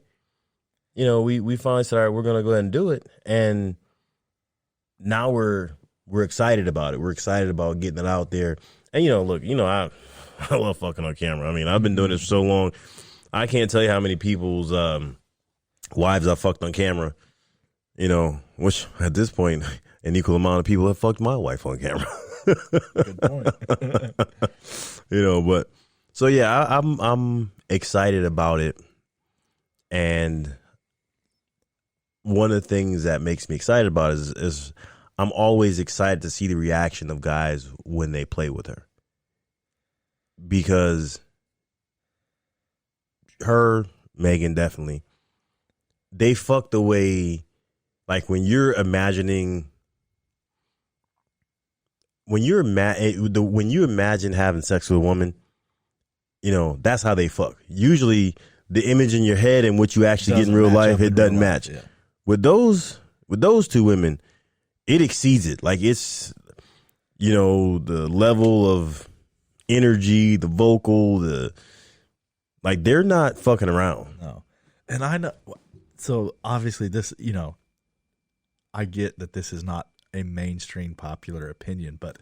You know, we finally said, all right, we're going to go ahead and do it. And now we're excited about it. We're excited about getting it out there. And, you know, look, you know, I love fucking on camera. I mean, I've been doing this for so long. I can't tell you how many people's wives I fucked on camera, you know, which at this point, an equal amount of people have fucked my wife on camera.
Good point.
You know, but so yeah, I'm excited about it. And one of the things that makes me excited about it is I'm always excited to see the reaction of guys when they play with her. Because her, Megan, definitely, they fucked away. Like when you're imagining when you imagine having sex with a woman, that's how they fuck. Usually, the image in your head and what you actually get in real life, it doesn't match. Yeah. With those two women, it exceeds it. Like it's, the level of energy, the vocal, they're not fucking around.
No, and I know. So obviously, this, I get that this is not a mainstream popular opinion, but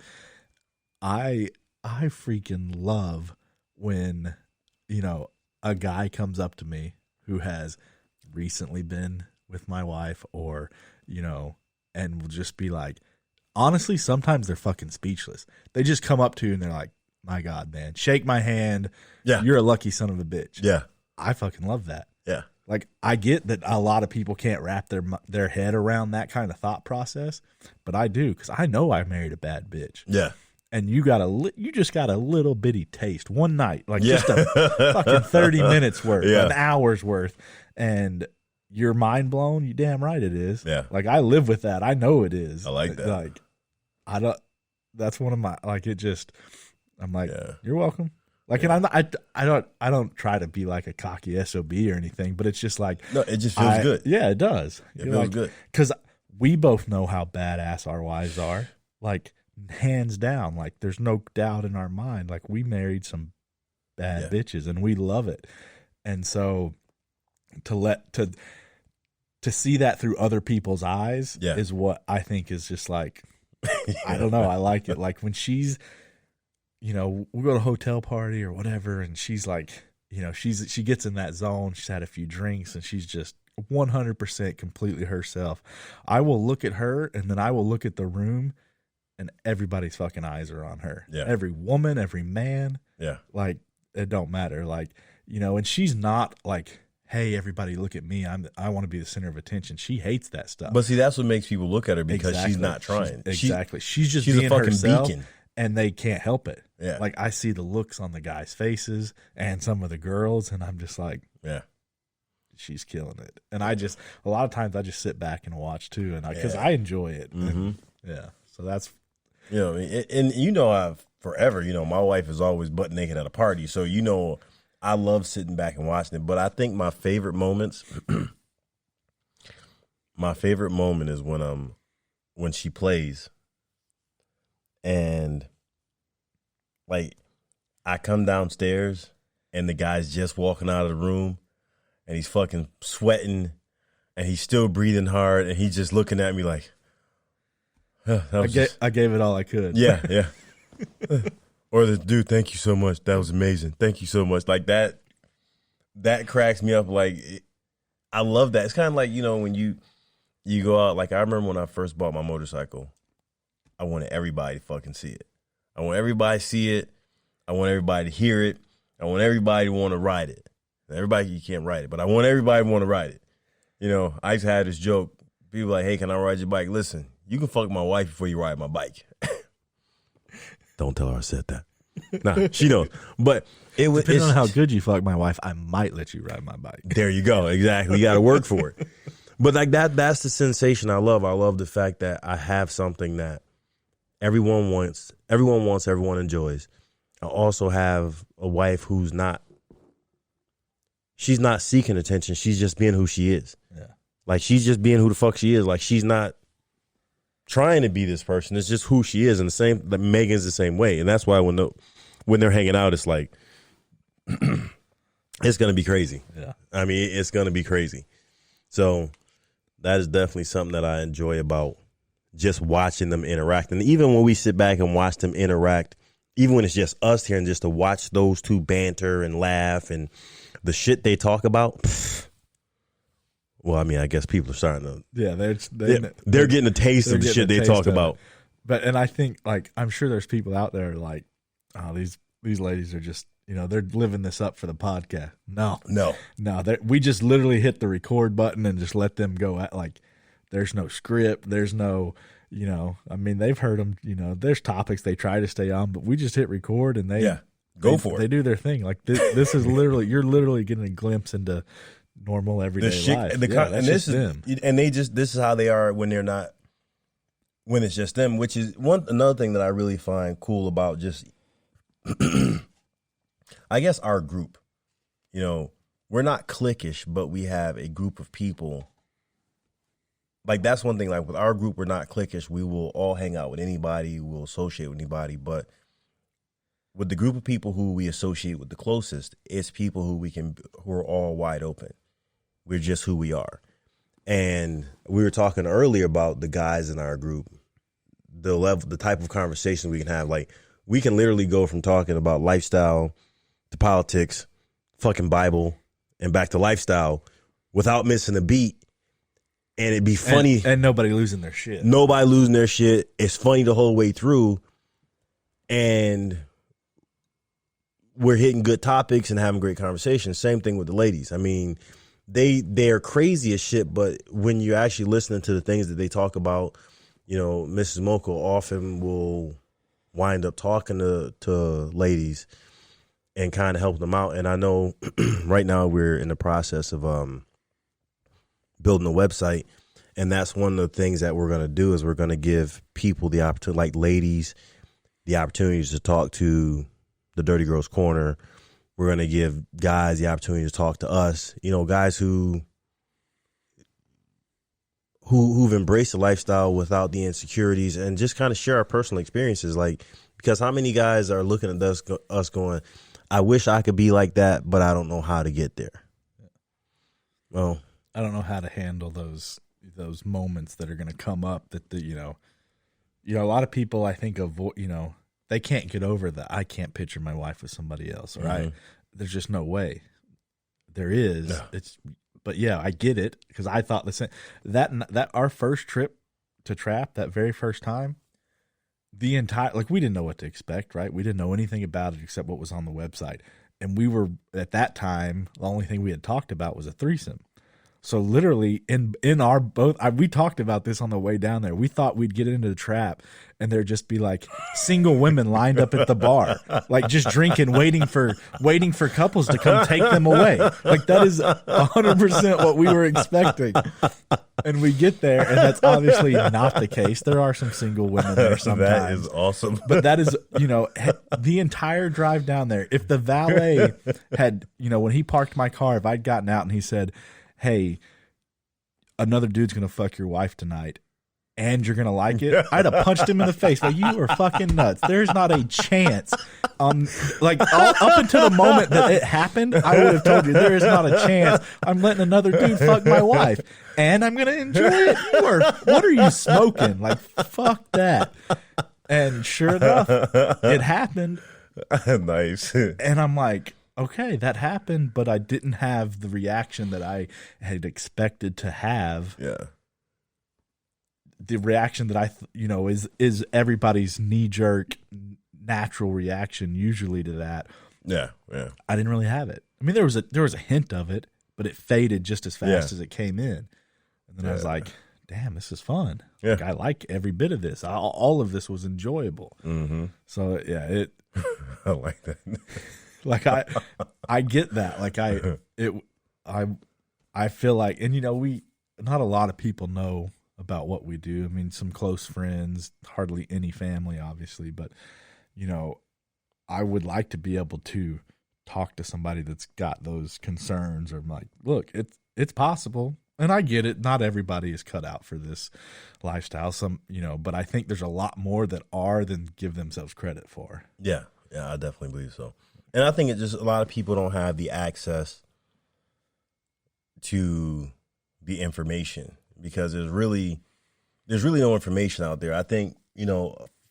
I freaking love when, a guy comes up to me who has recently been with my wife or, and will just be like, honestly, sometimes they're fucking speechless. They just come up to you and they're like, my God, man, shake my hand.
Yeah.
You're a lucky son of a bitch.
Yeah.
I fucking love that.
Yeah.
Like, I get that a lot of people can't wrap their head around that kind of thought process, but I do, because I know I married a bad bitch.
Yeah.
And you just got a little bitty taste one night, like just a fucking 30 minutes worth, an hour's worth, and you're mind blown. You damn right it is.
Yeah.
Like, I live with that. I know it is.
I like that.
Like, I don't. That's one of my, like, it just. I'm like, you're welcome. Like, and I don't try to be like a cocky SOB or anything, but it's just like,
no, it just feels good.
Yeah, it does.
It feels good
because we both know how badass our wives are. Like, hands down, like there's no doubt in our mind. Like, we married some bad bitches and we love it. And so to see that through other people's eyes is what I think is just like, I don't know. I like it. Like when she's, we'll go to a hotel party or whatever, and she's like, she gets in that zone. She's had a few drinks and she's just 100% completely herself. I will look at her and then I will look at the room and everybody's fucking eyes are on her.
Yeah.
Every woman, every man.
Yeah.
Like, it don't matter. Like, and she's not like, hey, everybody look at me. I want to be the center of attention. She hates that stuff.
But see, that's what makes people look at her, because she's not trying.
She's just
she's
being
a fucking
herself,
beacon.
and they can't help it.
Yeah.
Like, I see the looks on the guys' faces and some of the girls, and I'm just like,
yeah,
she's killing it. And a lot of times I just sit back and watch too, and because I enjoy it.
Mm-hmm.
And, so that's,
I've forever, my wife is always butt naked at a party, so I love sitting back and watching it. But I think my favorite moments, is when she plays, and like I come downstairs and the guy's just walking out of the room and he's fucking sweating and he's still breathing hard and he's just looking at me like,
I gave it all I could.
Yeah, yeah. Or the dude, thank you so much. That was amazing. Thank you so much. Like that cracks me up. Like, I love that. It's kind of like, when you go out. Like, I remember when I first bought my motorcycle, I wanted everybody to fucking see it. I want everybody to see it. I want everybody to hear it. I want everybody to want to ride it. Everybody, you can't ride it, but I want everybody to want to ride it. I used to have this joke. People like, hey, can I ride your bike? Listen, you can fuck my wife before you ride my bike. Don't tell her I said that. Nah, she knows. But
depending on how good you fuck my wife, I might let you ride my bike.
There you go. Exactly. You got to work for it. But like that's the sensation I love. I love the fact that I have something that everyone wants, everyone enjoys. I also have a wife she's not seeking attention. She's just being who she is.
Yeah.
Like, she's just being who the fuck she is. Like, she's not trying to be this person. It's just who she is. And like Megan's the same way. And that's why when they're hanging out, it's like, it's going to be crazy.
Yeah.
I mean, it's going to be crazy. So that is definitely something that I enjoy about just watching them interact. And even when we sit back and watch them interact, even when it's just us here and just to watch those two banter and laugh and the shit they talk about. Well, I mean, I guess people are starting to. Yeah, they're getting a taste of the shit they talk about.
But, and I think, like, I'm sure there's people out there like, oh, these ladies are just, they're living this up for the podcast. No. We just literally hit the record button and just let them go at, like, there's no script. There's no, I mean, they've heard them, there's topics they try to stay on, but we just hit record and they
go for it.
They do their thing. Like, this is literally, you're literally getting a glimpse into normal everyday life.
And this is how they are when they're not when it's just them, which is another thing that I really find cool about just, I guess, our group. You know, we're not cliquish, but we have a group of people. Like, that's one thing. Like, with our group, we're not cliquish. We will all hang out with anybody. We'll associate with anybody. But with the group of people who we associate with the closest, it's people who are all wide open. We're just who we are. And we were talking earlier about the guys in our group, the type of conversation we can have. Like, we can literally go from talking about lifestyle to politics, fucking Bible, and back to lifestyle without missing a beat. And it'd be funny.
And nobody losing their shit.
Nobody losing their shit. It's funny the whole way through. And we're hitting good topics and having great conversations. Same thing with the ladies. I mean, they're crazy as shit, but when you're actually listening to the things that they talk about, you know, Mrs. Mocha often will wind up talking to ladies and kind of help them out. And I know right now we're in the process of building a website, and that's one of the things that we're going to do is we're going to give people the opportunity, like ladies, the opportunities to talk to the Dirty Girls Corner. We're going to give guys the opportunity to talk to us, you know, guys who've embraced the lifestyle without the insecurities, and just kind of share our personal experiences. Like, because how many guys are looking at us going, I wish I could be like that, but I don't know how to get there. Well,
I don't know how to handle those moments that are going to come up that a lot of people, I think, they can't get over that. I can't picture my wife with somebody else, right? There's just no way. There is. Yeah. But yeah, I get it, because I thought the same. That our first trip to Trap, that very first time, we didn't know what to expect, right? We didn't know anything about it except what was on the website. And we were, at that time, the only thing we had talked about was a threesome. So literally in our both, we talked about this on the way down there. We thought we'd get into the Trap and there'd just be like single women lined up at the bar, like just drinking, waiting for couples to come take them away. Like, that is 100% what we were expecting. And we get there, and that's obviously not the case. There are some single women there sometimes.
That is awesome.
But that is, the entire drive down there. If the valet had, when he parked my car, if I'd gotten out and he said, hey, another dude's going to fuck your wife tonight, and you're going to like it, I'd have punched him in the face. Like, you are fucking nuts. There's not a chance. Up until the moment that it happened, I would have told you, there is not a chance I'm letting another dude fuck my wife, and I'm going to enjoy it. What are you smoking? Like, fuck that. And sure enough, it happened.
Nice.
And I'm like, okay, that happened, but I didn't have the reaction that I had expected to have.
Yeah.
The reaction that is everybody's knee-jerk natural reaction usually to that.
Yeah, yeah.
I didn't really have it. I mean, there was a hint of it, but it faded just as fast as it came in. And then I was like, damn, this is fun. Yeah. Like, I like every bit of this. All of this was enjoyable. Mm-hmm. So, yeah,
I like that.
Like, I get that. Like, I feel like, and not a lot of people know about what we do. I mean, some close friends, hardly any family, obviously, but I would like to be able to talk to somebody that's got those concerns, or like, look, it's possible. And I get it. Not everybody is cut out for this lifestyle. But I think there's a lot more that are than give themselves credit for.
Yeah. Yeah, I definitely believe so. And I think it's just a lot of people don't have the access to the information, because there's really no information out there. I think,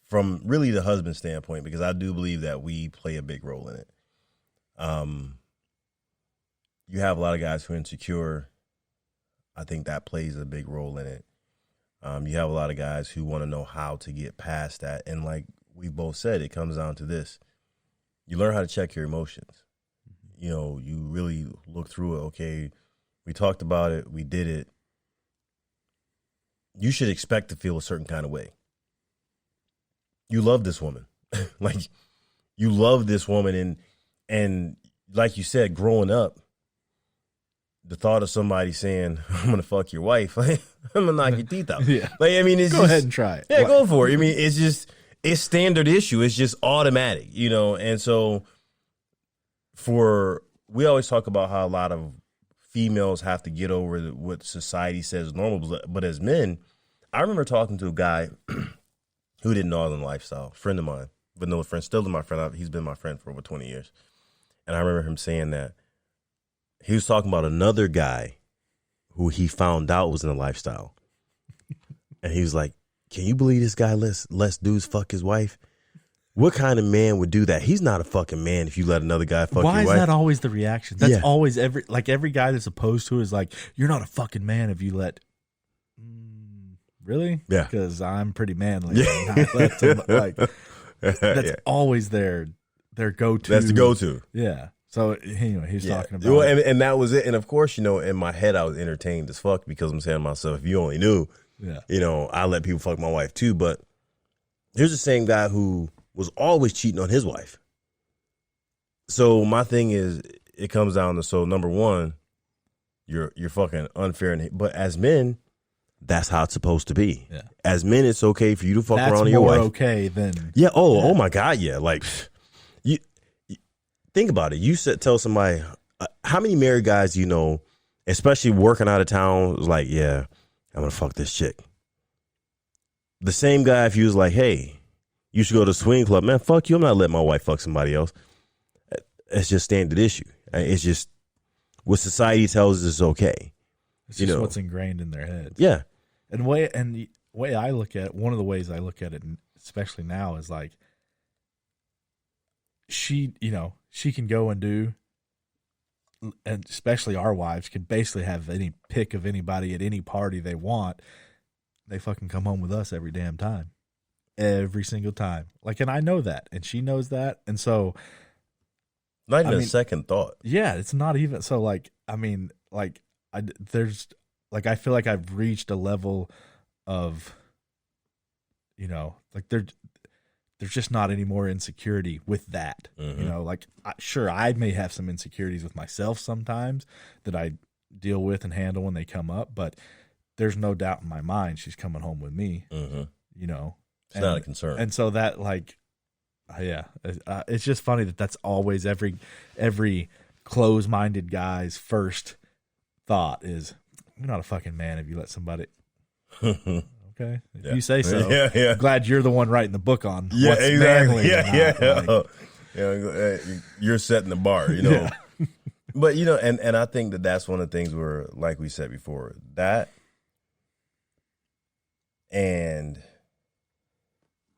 from really the husband standpoint, because I do believe that we play a big role in it. You have a lot of guys who are insecure. I think that plays a big role in it. You have a lot of guys who want to know how to get past that. And like we both said, it comes down to this. You learn how to check your emotions. You really look through it. Okay, we talked about it. We did it. You should expect to feel a certain kind of way. You love this woman. Like, you love this woman. And like you said, growing up, the thought of somebody saying, "I'm gonna fuck your wife," like, I'm gonna knock your teeth out.
Yeah.
Like, I mean, it's
Go ahead and try it.
Yeah, go for it. I mean, it's standard issue. It's just automatic, And so, we always talk about how a lot of females have to get over what society says is normal, but as men, I remember talking to a guy who did Northern lifestyle, friend of mine, but no friend, still my friend. He's been my friend for over 20 years. And I remember him saying that he was talking about another guy who he found out was in a lifestyle. And he was like, can you believe this guy lets dudes fuck his wife? What kind of man would do that? He's not a fucking man if you let another guy fuck your wife.
Why is that always the reaction? That's always every guy that's opposed to it is like, you're not a fucking man if you let. Really?
Yeah.
Because I'm pretty manly. Yeah. And I let him, that's always their go-to.
That's the go-to.
Yeah. So anyway, he's talking about
well, and that was it. And of course, in my head, I was entertained as fuck because I'm saying to myself, if you only knew, I let people fuck my wife too. But here's the same guy who was always cheating on his wife. So my thing is, it comes down to, so number one, you're fucking unfair. But as men, that's how it's supposed to be.
Yeah.
As men, it's okay for you to fuck around with your
wife.
wife.
That's more okay than...
Yeah. Oh my God. Yeah. Like, you think about it. You tell somebody, how many married guys do you know, especially working out of town, was like, yeah, I'm going to fuck this chick. The same guy, if you was like, hey, you should go to a swing club, man, fuck you, I'm not letting my wife fuck somebody else. It's just standard issue. It's just what society tells us is okay.
It's just what's ingrained in their heads.
Yeah.
And the way I look at it, one of the ways I look at it, especially now, is like she can go and do, and especially our wives can basically have any pick of anybody at any party they want. They fucking come home with us every damn time. Every single time. Like, and I know that, and she knows that. And so,
not even a second thought.
Yeah, it's not even. So, like, I mean, like, I feel like I've reached a level of, like there's just not any more insecurity with that.
Mm-hmm.
Like, sure, I may have some insecurities with myself sometimes that I deal with and handle when they come up, but there's no doubt in my mind she's coming home with me.
Mm-hmm. It's
And,
not a concern.
And so that, like, it's just funny that's always every close-minded guy's first thought is, you're not a fucking man if you let somebody. Okay, if you say so.
Yeah.
I'm glad you're the one writing the book on
yeah,
what's
exactly.
manly.
You're setting the bar,
Yeah.
But and I think that's one of the things where, like we said before, that and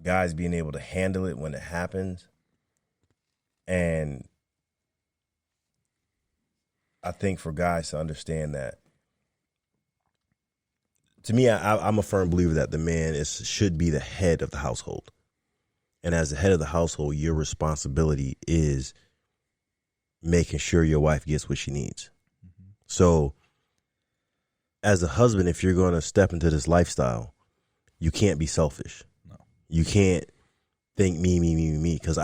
guys being able to handle it when it happens, and I think for guys to understand that, to me, I'm a firm believer that the man should be the head of the household. And as the head of the household, your responsibility is making sure your wife gets what she needs. Mm-hmm. So as a husband, if you're going to step into this lifestyle, you can't be selfish.
No.
You can't think me, because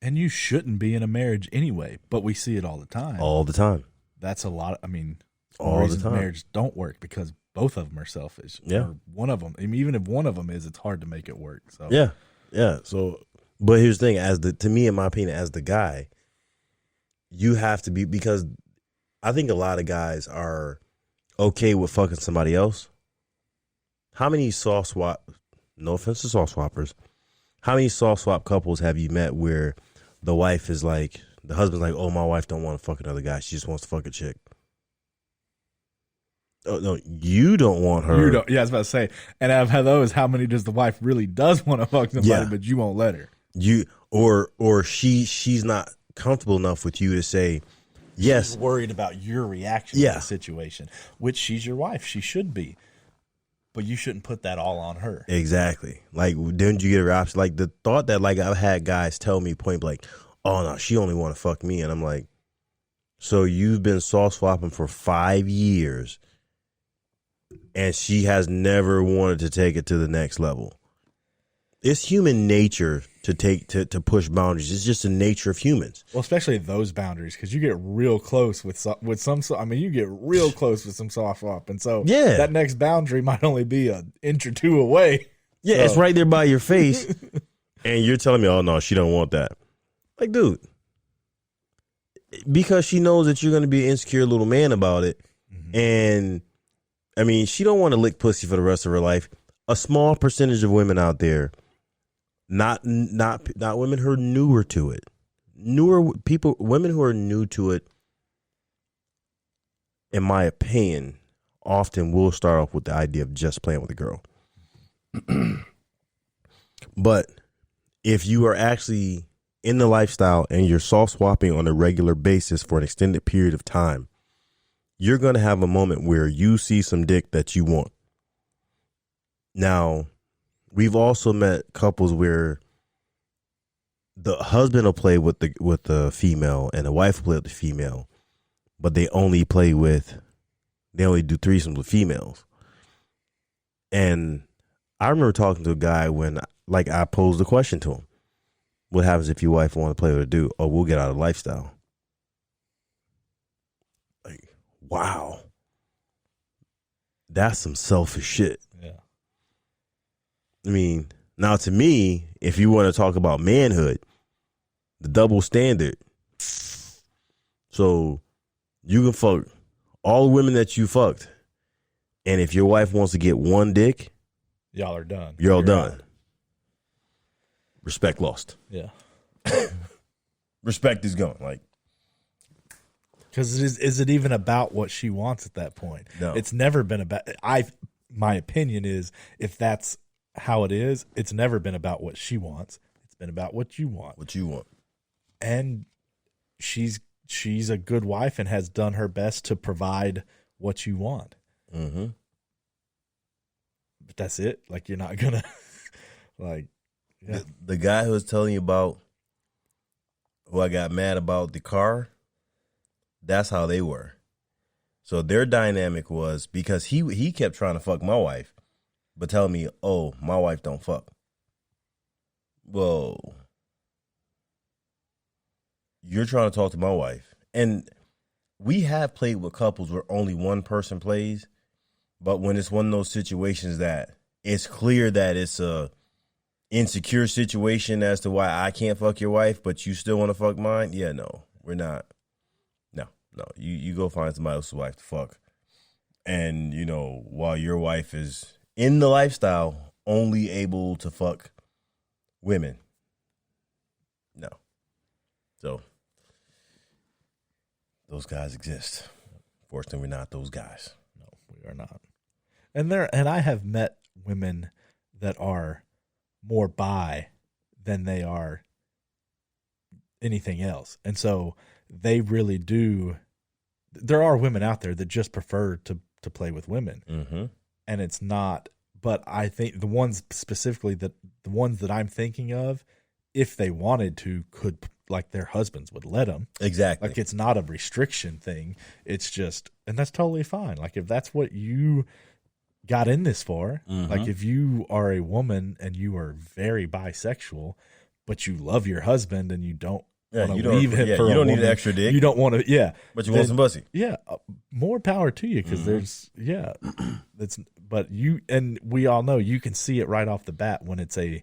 and you shouldn't be in a marriage anyway, but we see it all the time.
All the time.
That's a lot.
All the time.
Marriages don't work because both of them are selfish.
Yeah.
Or one of them. Even if one of them is, it's hard to make it work. So
yeah. So, but here's the thing: to me, in my opinion, as the guy, you have to be, because I think a lot of guys are okay with fucking somebody else. How many soft swap? No offense to soft swappers. How many soft swap couples have you met where the wife is like, the husband's like, oh, my wife don't want to fuck another guy. She just wants to fuck a chick. Oh, no, you don't want her.
You don't. Yeah, I was about to say. And I've had those. How many does the wife really does want to fuck somebody, but you won't let her?
Or she's not comfortable enough with you to say yes.
She's worried about your reaction to the situation, which she's your wife. She should be. But you shouldn't put that all on her.
Exactly. Like, didn't you get her option? Like, the thought that, like, I've had guys tell me point blank, oh, no, she only want to fuck me. And I'm like, so you've been soft swapping for 5 years, and she has never wanted to take it to the next level. It's human nature to push boundaries. It's just the nature of humans.
Well, especially those boundaries, because you get real close with some. I mean, you get real close with some soft up, and so that next boundary might only be an inch or two away.
Yeah, it's right there by your face, and you're telling me, "Oh no, she don't want that." Like, dude, because she knows that you're going to be an insecure little man about it, and I mean, she don't want to lick pussy for the rest of her life. A small percentage of women out there. Not women who are newer to it. Women who are new to it, in my opinion, often will start off with the idea of just playing with a girl. But if you are actually in the lifestyle and you're soft swapping on a regular basis for an extended period of time, you're going to have a moment where you see some dick that you want. Now, we've also met couples where the husband will play with the female and the wife will play with the female, but they only do threesomes with females. And I remember talking to a guy when, like, I posed the question to him: "What happens if your wife want to play with a dude?" "Oh, we'll get out of the lifestyle." Like, wow, that's some selfish shit.
Yeah.
I mean, now to me, if you want to talk about manhood, the double standard. So you can fuck all the women that you fucked, and if your wife wants to get one dick,
y'all are done.
You're all done. Out. Respect lost.
Yeah.
Respect is gone. Like,
because is it even about what she wants at that point?
No.
It's never been about. My opinion is, if that's how it is, it's never been about what she wants. It's been about what you want.
What you want.
And she's a good wife and has done her best to provide what you want.
Mm-hmm.
But that's it. Like, you're not gonna like. Yeah.
The guy who was telling you about, who I got mad about the car, that's how they were. So their dynamic was, because he kept trying to fuck my wife, but tell me, "Oh, my wife don't fuck." Well, you're trying to talk to my wife. And we have played with couples where only one person plays, but when it's one of those situations that it's clear that it's a insecure situation as to why I can't fuck your wife, but you still want to fuck mine. Yeah, no, we're not. No, you go find somebody else's wife to fuck. And, you know, while your wife is in the lifestyle, only able to fuck women. No. So, those guys exist. Fortunately, we're not those guys.
No, we are not. And I have met women that are more bi than they are anything else. And so they really do. There are women out there that just prefer to play with women.
Mm-hmm.
And it's not, but I think the ones specifically the ones that I'm thinking of, if they wanted to, could, like, their husbands would let them.
Exactly.
Like, it's not a restriction thing. It's just, and that's totally fine. Like, if that's what you got in this for, like, if you are a woman and you are very bisexual, but you love your husband and you don't want to leave him for
you
a
don't
woman,
need an extra dick.
you don't want to,
but you want some pussy.
Yeah, more power to you, because there's, that's, but you, and we all know, you can see it right off the bat when it's a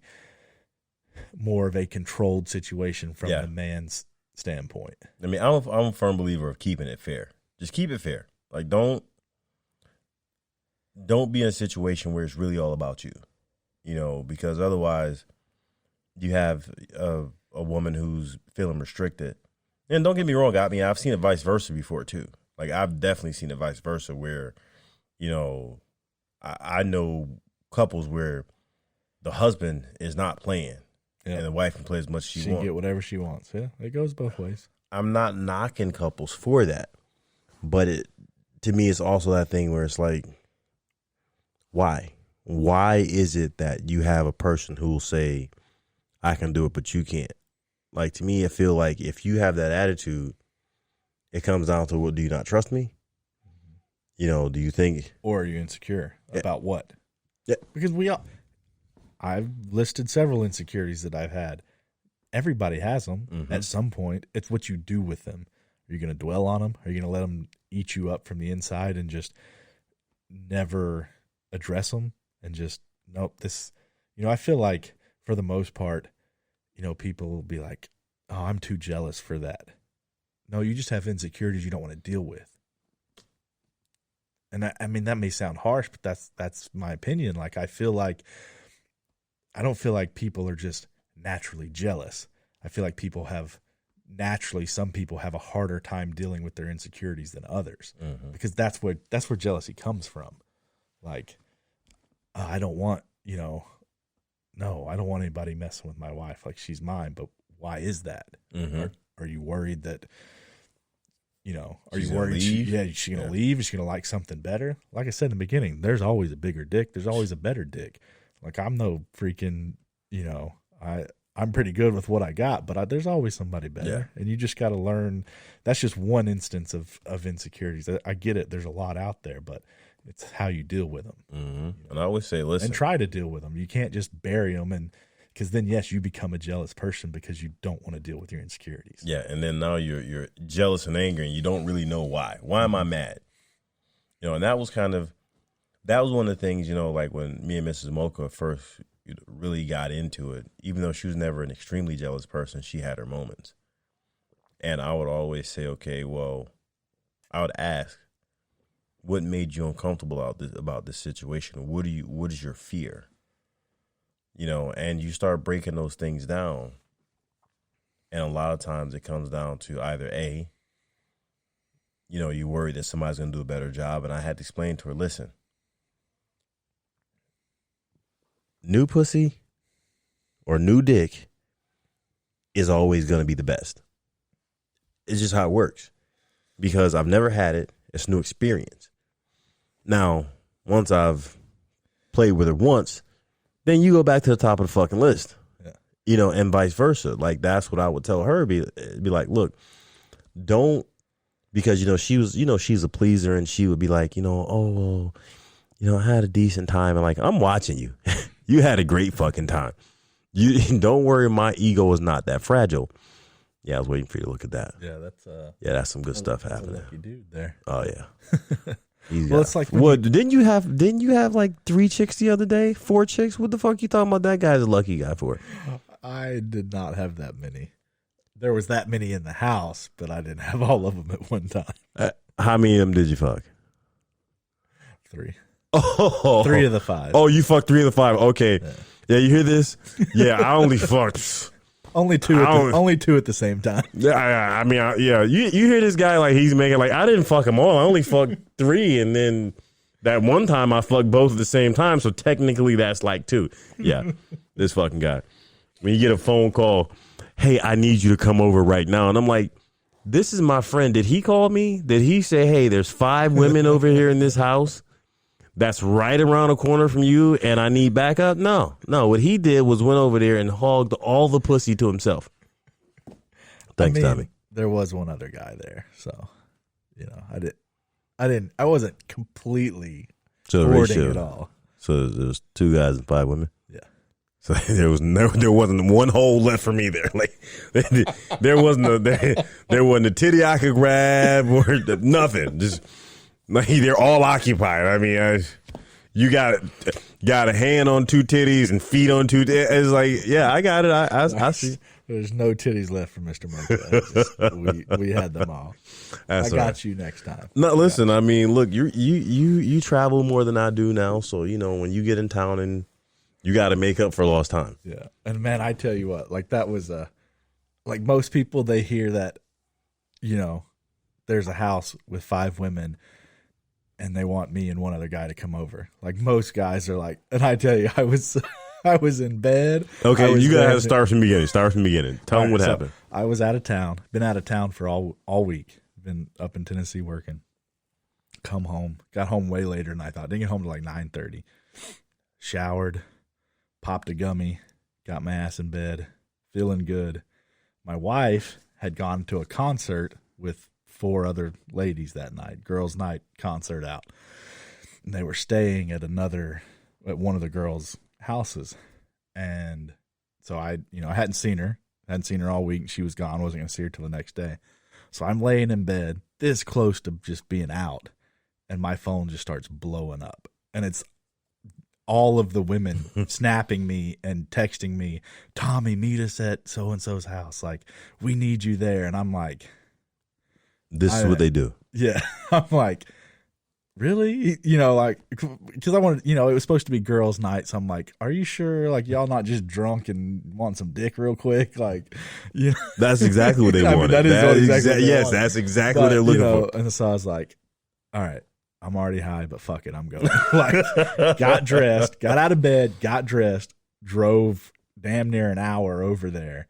more of a controlled situation from the man's standpoint.
I mean, I'm a firm believer of keeping it fair. Just keep it fair. Like, don't be in a situation where it's really all about you, you know, because otherwise you have a woman who's feeling restricted. And don't get me wrong, I mean, I've seen it vice versa before too. Like, I've definitely seen it vice versa where, you know, I know couples where the husband is not playing and the wife can play as much as she wants.
She can get whatever she wants. Yeah, it goes both ways.
I'm not knocking couples for that, but to me, it's also that thing where it's like, why? Why is it that you have a person who will say, "I can do it, but you can't"? Like, to me, I feel like if you have that attitude, it comes down to, what, do you not trust me? You know, do you think,
or are you insecure about what?
Yeah,
because we all, I've listed several insecurities that I've had. Everybody has them at some point. It's what you do with them. Are you going to dwell on them? Are you going to let them eat you up from the inside and just never address them and just, nope, this, I feel like for the most part, people will be like, oh, I'm too jealous for that. No, you just have insecurities you don't want to deal with. And I mean, that may sound harsh, but that's my opinion. Like, I don't feel like people are just naturally jealous. I feel like some people have a harder time dealing with their insecurities than others, because that's where jealousy comes from. Like, I don't want, no, I don't want anybody messing with my wife. Like, she's mine, but why is that? Are you worried that, are you worried? Is she going to leave? Is she going to like something better? Like I said in the beginning, there's always a bigger dick. There's always a better dick. Like, I'm no freaking, I'm pretty good with what I got, but there's always somebody better. And you just got to learn. That's just one instance of insecurities. I get it. There's a lot out there, but it's how you deal with them.
And I always say, listen.
And try to deal with them. You can't just bury them, because then, yes, you become a jealous person because you don't want to deal with your insecurities.
Yeah, and then now you're jealous and angry, and you don't really know why. Why am I mad? And that was one of the things, like when me and Mrs. Mocha first really got into it, even though she was never an extremely jealous person, she had her moments. And I would always say, okay, well, I would ask, what made you uncomfortable about this situation? What is your fear? And you start breaking those things down. And a lot of times it comes down to either A, you worry that somebody's going to do a better job. And I had to explain to her, listen, new pussy or new dick is always going to be the best. It's just how it works, because I've never had it. It's a new experience. Now, once I've played with her once, then you go back to the top of the fucking list, and vice versa. Like, that's what I would tell her. Be like, look, don't, because, she's a pleaser, and she would be like, I had a decent time. And like, I'm watching you. You had a great fucking time. You don't worry. My ego is not that fragile. Yeah. I was waiting for you to look at that.
Yeah.
That's some good stuff
that's
happening.
A lucky dude there.
Oh yeah.
It's like,
didn't you have like 3 chicks the other day? 4 chicks? What the fuck you talking about? That guy's a lucky guy for?
I did not have that many. There was that many in the house, but I didn't have all of them at one time.
How many of them did you fuck?
3.
Oh,
3 of the 5.
Oh, you fucked 3 of the 5. Okay. Yeah, you hear this? Yeah, I only fucked.
Only two at the same time.
Yeah, You hear this guy, like, he's making, like, I didn't fuck them all. I only fucked 3, and then that one time I fucked both at the same time, so technically that's like 2. Yeah, this fucking guy. When you get a phone call, hey, I need you to come over right now. And I'm like, this is my friend. Did he call me? Did he say, hey, there's 5 women over here in this house that's right around the corner from you, and I need backup? No. What he did was went over there and hogged all the pussy to himself. Thanks, Tommy.
There was one other guy there, so I wasn't completely hoarding it all.
So there's 2 guys and 5 women.
Yeah.
So there wasn't one hole left for me there. Like, there wasn't a titty I could grab or nothing. Just. Like, they're all occupied. I mean, you got a hand on 2 titties and feet on 2. It's like, yeah, I got it. I see.
There's no titties left for Mr. Mocha. We had them all. I got you next time.
No, listen. I mean, look, you travel more than I do now, so when you get in town, and you got to make up for lost time.
Yeah, and man, I tell you what, like, that was like, most people, they hear that, there's a house with 5 women, and they want me and one other guy to come over. Like, most guys are like, and I tell you, I was in bed.
Okay, you gotta start from the beginning. Tell them what happened.
I was out of town. Been out of town for all week. Been up in Tennessee working. Come home. Got home way later than I thought. Didn't get home till like 9:30. Showered. Popped a gummy. Got my ass in bed. Feeling good. My wife had gone to a concert with 4 other ladies that night, girls' night concert out. And they were staying at one of the girls' houses. And so I hadn't seen her all week. She was gone. Wasn't going to see her till the next day. So I'm laying in bed this close to just being out, and my phone just starts blowing up. And it's all of the women snapping me and texting me, Tommy, meet us at so-and-so's house. Like, we need you there. And I'm like,
this is what they do.
Yeah. I'm like, really? Like, because I wanted, it was supposed to be girls' night. So I'm like, are you sure? Like, y'all not just drunk and want some dick real quick? Like,
That's exactly what they wanted.
That is exactly what they wanted.
That's exactly what they're looking for.
And so I was like, all right, I'm already high, but fuck it, I'm going. Like, got dressed, got out of bed, got dressed, drove damn near an hour over there,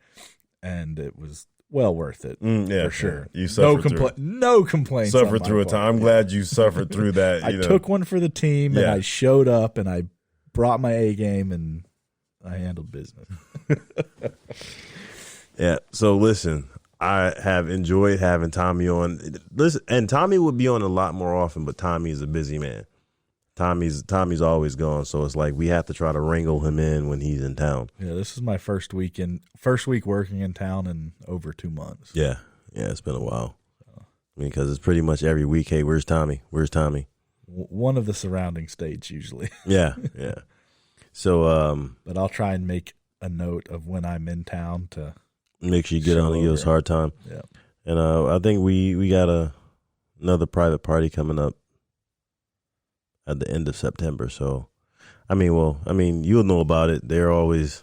and it was well worth it for sure.
You suffered
no complaints.
Suffered through a time. I'm glad you suffered through that.
I took one for the team, and I showed up, and I brought my A game, and I handled business.
Yeah. So listen, I have enjoyed having Tommy on. Listen, and Tommy would be on a lot more often, but Tommy is a busy man. Tommy's always gone, so it's like we have to try to wrangle him in when he's in town.
Yeah, this is my first week working in town in over 2 months.
Yeah, it's been a while. Because it's pretty much every week. Hey, where's Tommy? Where's Tommy?
One of the surrounding states usually.
Yeah. So,
but I'll try and make a note of when I'm in town to
make sure you get on and give us a hard time.
Yeah,
and I think we got another private party coming up at the end of September. So, you'll know about it. They're always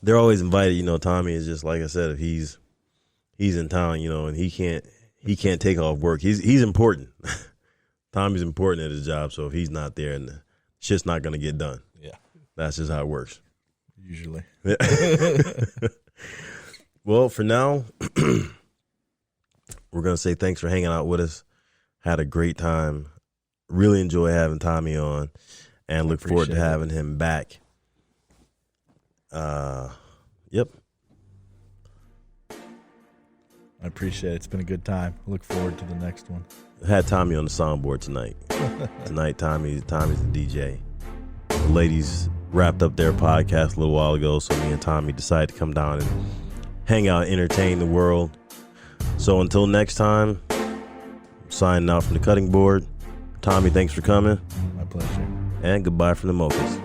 invited. Tommy is just like I said. If he's in town, and he can't take off work. He's important. Tommy's important at his job. So if he's not there, and shit's not gonna get done.
Yeah,
that's just how it works.
Usually.
Well, for now, we're gonna say thanks for hanging out with us. Had a great time. Really enjoy having Tommy on, and look forward to having him back. Yep.
I appreciate it. It's been a good time. Look forward to the next one.
I had Tommy on the soundboard tonight. Tommy's the DJ. The ladies wrapped up their podcast a little while ago, so me and Tommy decided to come down and hang out, entertain the world. So until next time, I'm signing out from the cutting board. Tommy, thanks for coming.
My pleasure.
And goodbye from the Mochas.